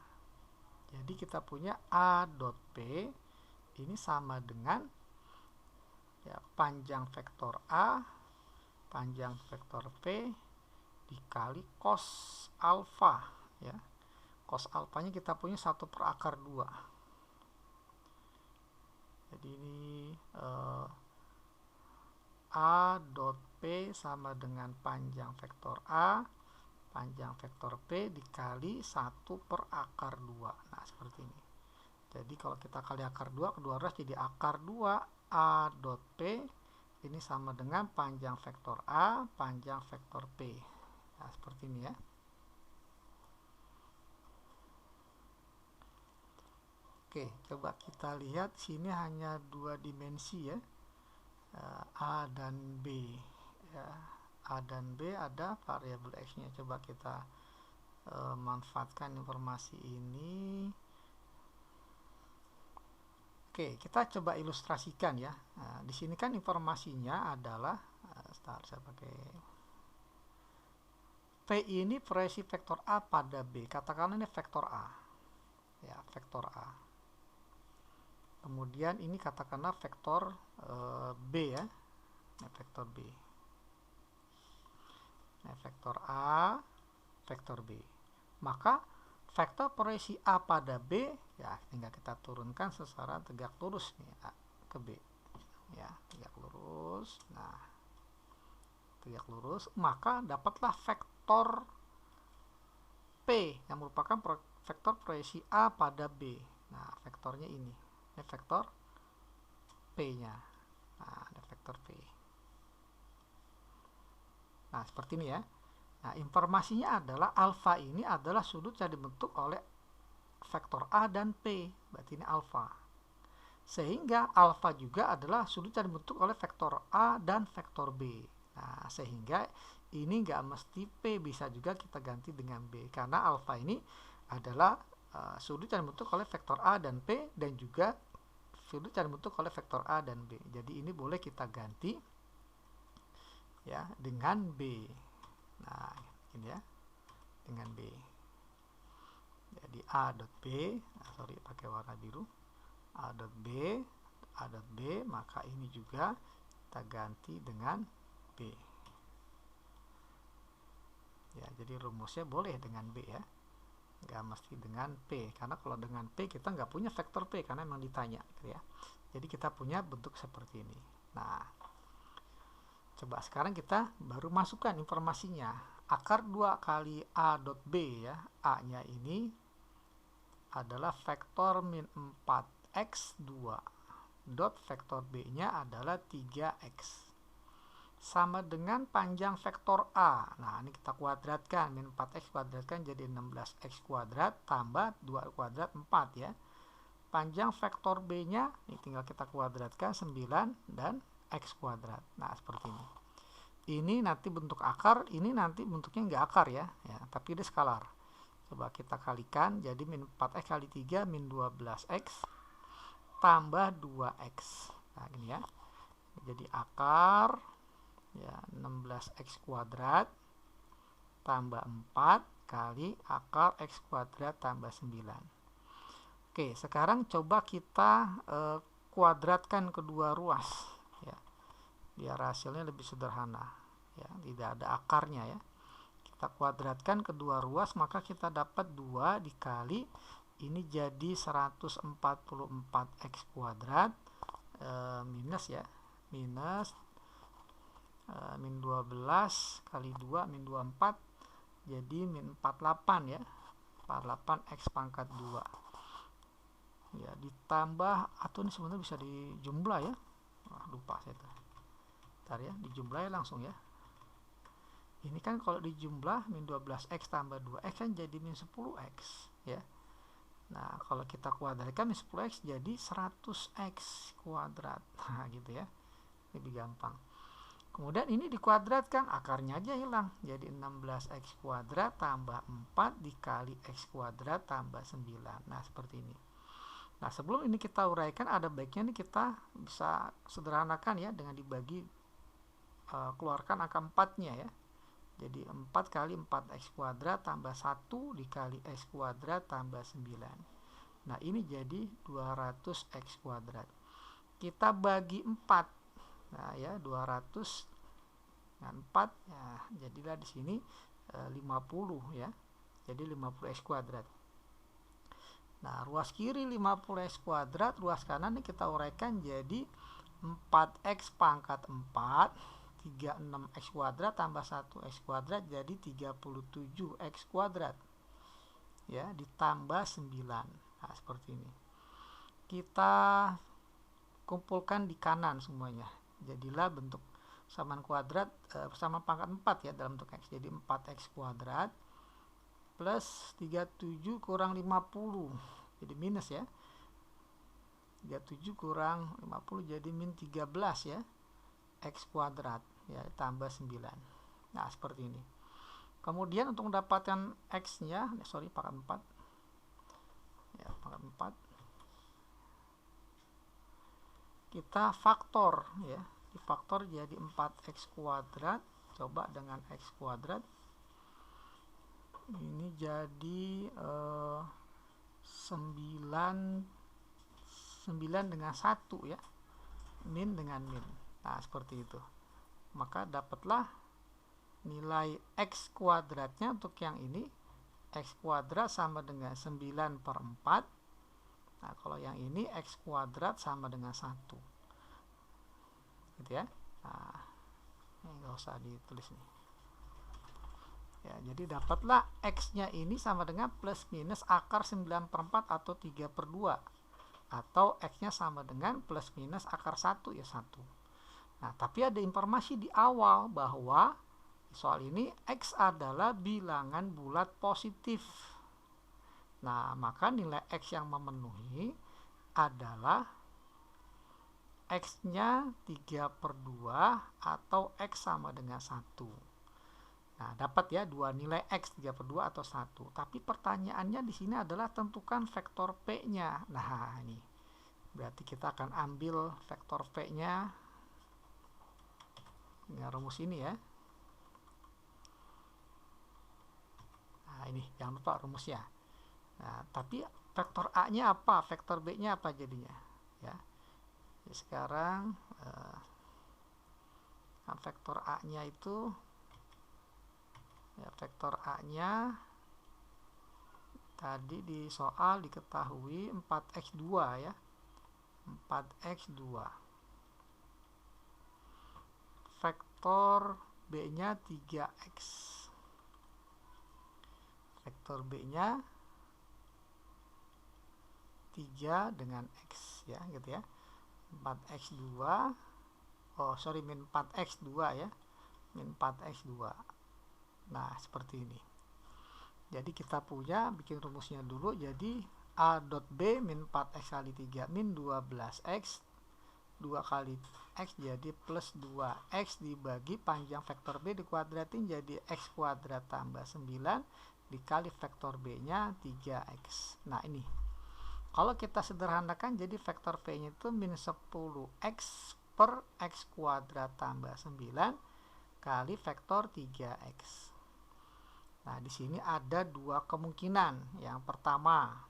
jadi kita punya A dot P ini sama dengan ya, panjang vektor A, panjang vektor P dikali cos alfa ya. Cos alfanya kita punya 1/2. Jadi ini A dot P sama dengan panjang vektor A, panjang vektor P dikali 1/2. Nah seperti ini. Jadi kalau kita kali akar 2, kedua ruas jadi akar 2 A dot P ini sama dengan panjang vektor A, panjang vektor P. Nah seperti ini ya. Oke, coba kita lihat sini hanya dua dimensi ya, A dan B ya. A dan B ada variabel X-nya. Coba kita manfaatkan informasi ini. Oke, kita coba ilustrasikan ya. Nah, di sini kan informasinya adalah saya pakai P ini proyeksi vektor A pada B. Katakanlah ini vektor A ya, vektor A. Kemudian ini katakanlah vektor B ya, nah, vektor B. Nah, vektor A, vektor B. Maka vektor proyeksi A pada B ya tinggal kita turunkan secara tegak lurus nih A ke B. Ya, tegak lurus. Nah, tegak lurus, maka dapatlah vektor P yang merupakan vektor proyeksi A pada B. Nah, vektornya ini vektor P-nya. Nah, ada vektor P. Nah, seperti ini ya. Nah, informasinya adalah alfa ini adalah sudut yang dibentuk oleh vektor A dan P. Berarti ini alfa. Sehingga alfa juga adalah sudut yang dibentuk oleh vektor A dan vektor B. Nah, sehingga ini nggak mesti P, bisa juga kita ganti dengan B. Karena alfa ini adalah sudut yang dibentuk oleh vektor A dan P dan juga sudut yang dibentuk oleh vektor A dan B. Jadi ini boleh kita ganti ya dengan B. Nah, ini ya, dengan B. Jadi A dot B, pakai warna biru. A dot B, A dot B, maka ini juga kita ganti dengan B. Ya, jadi rumusnya boleh dengan B ya. Nggak mesti dengan P, karena kalau dengan P kita nggak punya vektor P karena memang ditanya gitu ya. Jadi kita punya bentuk seperti ini. Nah, coba sekarang kita baru masukkan informasinya. Akar 2 kali A dot B ya, A nya ini adalah vektor min 4x2 dot vektor B nya adalah 3x sama dengan panjang vektor A. Nah, ini kita kuadratkan, min 4x kuadratkan jadi 16x kuadrat tambah 2 kuadrat 4 ya. Panjang vektor B-nya ini tinggal kita kuadratkan 9 dan x kuadrat. Nah, seperti ini. Ini nanti bentuk akar, ini nanti bentuknya nggak akar ya, tapi dia skalar. Coba kita kalikan, jadi min 4x kali 3 min 12x tambah 2x. Nah, gini ya. Jadi akar ya 16x kuadrat tambah 4 kali akar x kuadrat tambah 9. Oke, sekarang coba kita kuadratkan kedua ruas ya, biar hasilnya lebih sederhana ya, tidak ada akarnya ya. Kita kuadratkan kedua ruas, maka kita dapat 2 dikali ini jadi 144 x kuadrat minus ya, minus min 12 kali 2 min 24 jadi min 48 ya, 48 x pangkat 2 ya, ditambah atau ini sebenarnya bisa dijumlah ya, lupa saya tuh. Bentar ya, dijumlah ya langsung ya. Ini kan kalau dijumlah min 12x tambah 2x kan jadi min 10x ya. Nah, kalau kita kuadratkan min 10x jadi 100x kuadrat. Nah, gitu ya. Lebih gampang. Kemudian ini dikuadratkan, akarnya aja hilang. Jadi 16x kuadrat tambah 4 dikali x kuadrat tambah 9. Nah, seperti ini. Nah, sebelum ini kita uraikan, ada baiknya nih kita bisa sederhanakan ya dengan dibagi, keluarkan angka 4-nya ya. Jadi 4 kali 4x kuadrat tambah 1 dikali x kuadrat tambah 9. Nah, ini jadi 200x kuadrat. Kita bagi 4. Nah, ya 200 dengan 4 ya, jadilah di sini 50 ya. Jadi 50x kuadrat. Nah, ruas kiri 50x kuadrat, ruas kanan ini kita uraikan jadi 4x pangkat 4 36x kuadrat tambah 1x kuadrat jadi 37x kuadrat ya, ditambah 9. Nah, seperti ini. Kita kumpulkan di kanan semuanya, jadilah bentuk persamaan kuadrat persamaan pangkat 4 ya dalam bentuk x. Jadi 4x kuadrat plus 37 kurang 50 jadi minus ya, 37 kurang 50 jadi min 13 ya, x kuadrat ya, tambah 9. Nah, seperti ini. Kemudian untuk mendapatkan x-nya, pangkat 4 ya, pangkat 4 kita faktor ya, difaktor jadi 4x kuadrat. Coba dengan x kuadrat ini jadi 9 dengan 1 ya, min dengan min. Nah, seperti itu. Maka dapatlah nilai x kuadratnya untuk yang ini. X kuadrat sama dengan 9 per 4. Nah, kalau yang ini x kuadrat sama dengan 1. Gitu ya. Nah, ini nggak usah ditulis nih. Ya, jadi dapatlah x-nya ini sama dengan plus minus akar 9 per 4 atau 3 per 2. Atau x-nya sama dengan plus minus akar 1 ya 1. Nah, tapi ada informasi di awal bahwa soal ini x adalah bilangan bulat positif. Nah, maka nilai x yang memenuhi adalah x-nya 3 per 2 atau x sama dengan 1. Nah, dapat ya dua nilai x 3 per 2 atau 1. Tapi pertanyaannya di sini adalah tentukan vektor p-nya. Nah, ini berarti kita akan ambil vektor p-nya dengan rumus ini ya. Nah, ini jangan lupa rumusnya. Nah, tapi vektor a-nya apa, vektor b-nya apa jadinya ya. Jadi sekarang vektor a-nya itu ya, vektor a-nya tadi di soal diketahui 4x2 ya, 4x2. Vektor b-nya 3x, vektor b-nya 3 dengan x ya, gitu ya. 4x2 min 4x2 ya, min 4x2. Nah, seperti ini. Jadi kita punya, bikin rumusnya dulu. Jadi a dot b min 4x kali 3 min 12x, 2 kali x jadi plus 2x dibagi panjang vektor b dikuadratin jadi x kuadrat tambah 9 dikali vektor b nya 3x. Nah, ini kalau kita sederhanakan jadi vektor p nya itu min 10x per x kuadrat tambah 9 kali vektor 3x. Nah, di sini ada dua kemungkinan. Yang pertama,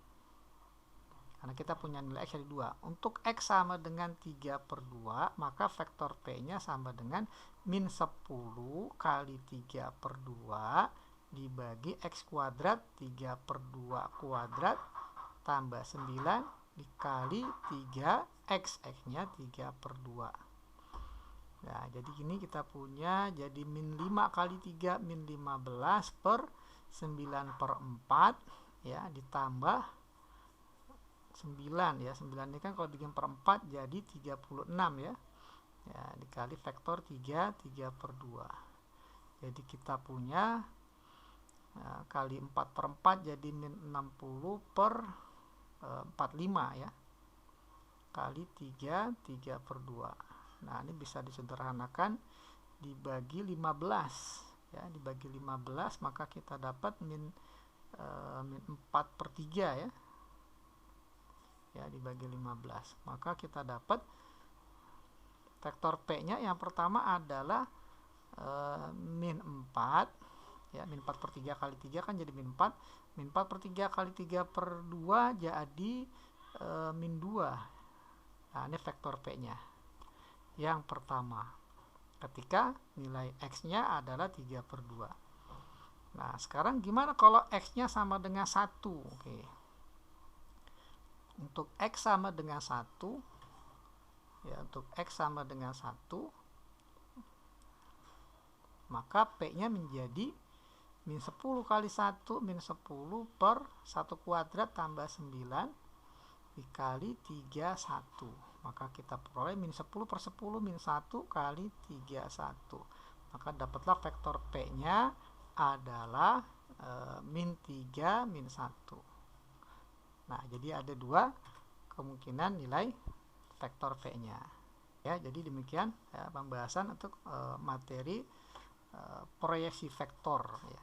karena kita punya nilai X jadi 2. Untuk X sama dengan 3/2, maka vektor P-nya sama dengan min 10 kali 3/2 dibagi X kuadrat 3/2 kuadrat tambah 9 dikali 3X. X-nya 3/2. Nah, jadi gini kita punya jadi min 5 kali 3 min 15 per 9/4 ya, ditambah 9 ya. 9 ini kan kalau dibikin per 4 jadi 36 ya. Ya, dikali vektor 3/2. Jadi kita punya kali 4/4 jadi min 60 per 45 ya. Kali 3/2. Nah, ini bisa disederhanakan dibagi 15 ya, dibagi 15 maka kita dapat min 4/3 ya. Ya, dibagi 15 maka kita dapat vektor P-nya yang pertama adalah min 4 ya, min 4/3 kali 3 kan jadi min 4. Min 4/3 kali 3/2 jadi min 2. Nah, ini vektor P-nya yang pertama ketika nilai X-nya adalah 3/2. Nah, sekarang gimana kalau X-nya sama dengan 1? Oke. Untuk X sama dengan 1 ya, untuk X sama dengan 1 maka P-nya menjadi min 10 kali 1 min 10 per 1 kuadrat tambah 9 dikali 31. Maka kita peroleh min 10 per 10 min 1 kali 31. Maka dapatlah vektor P-nya adalah min 3 min 1. Nah, jadi ada dua kemungkinan nilai vektor P-nya. Ya, jadi demikian ya, pembahasan untuk materi proyeksi vektor ya.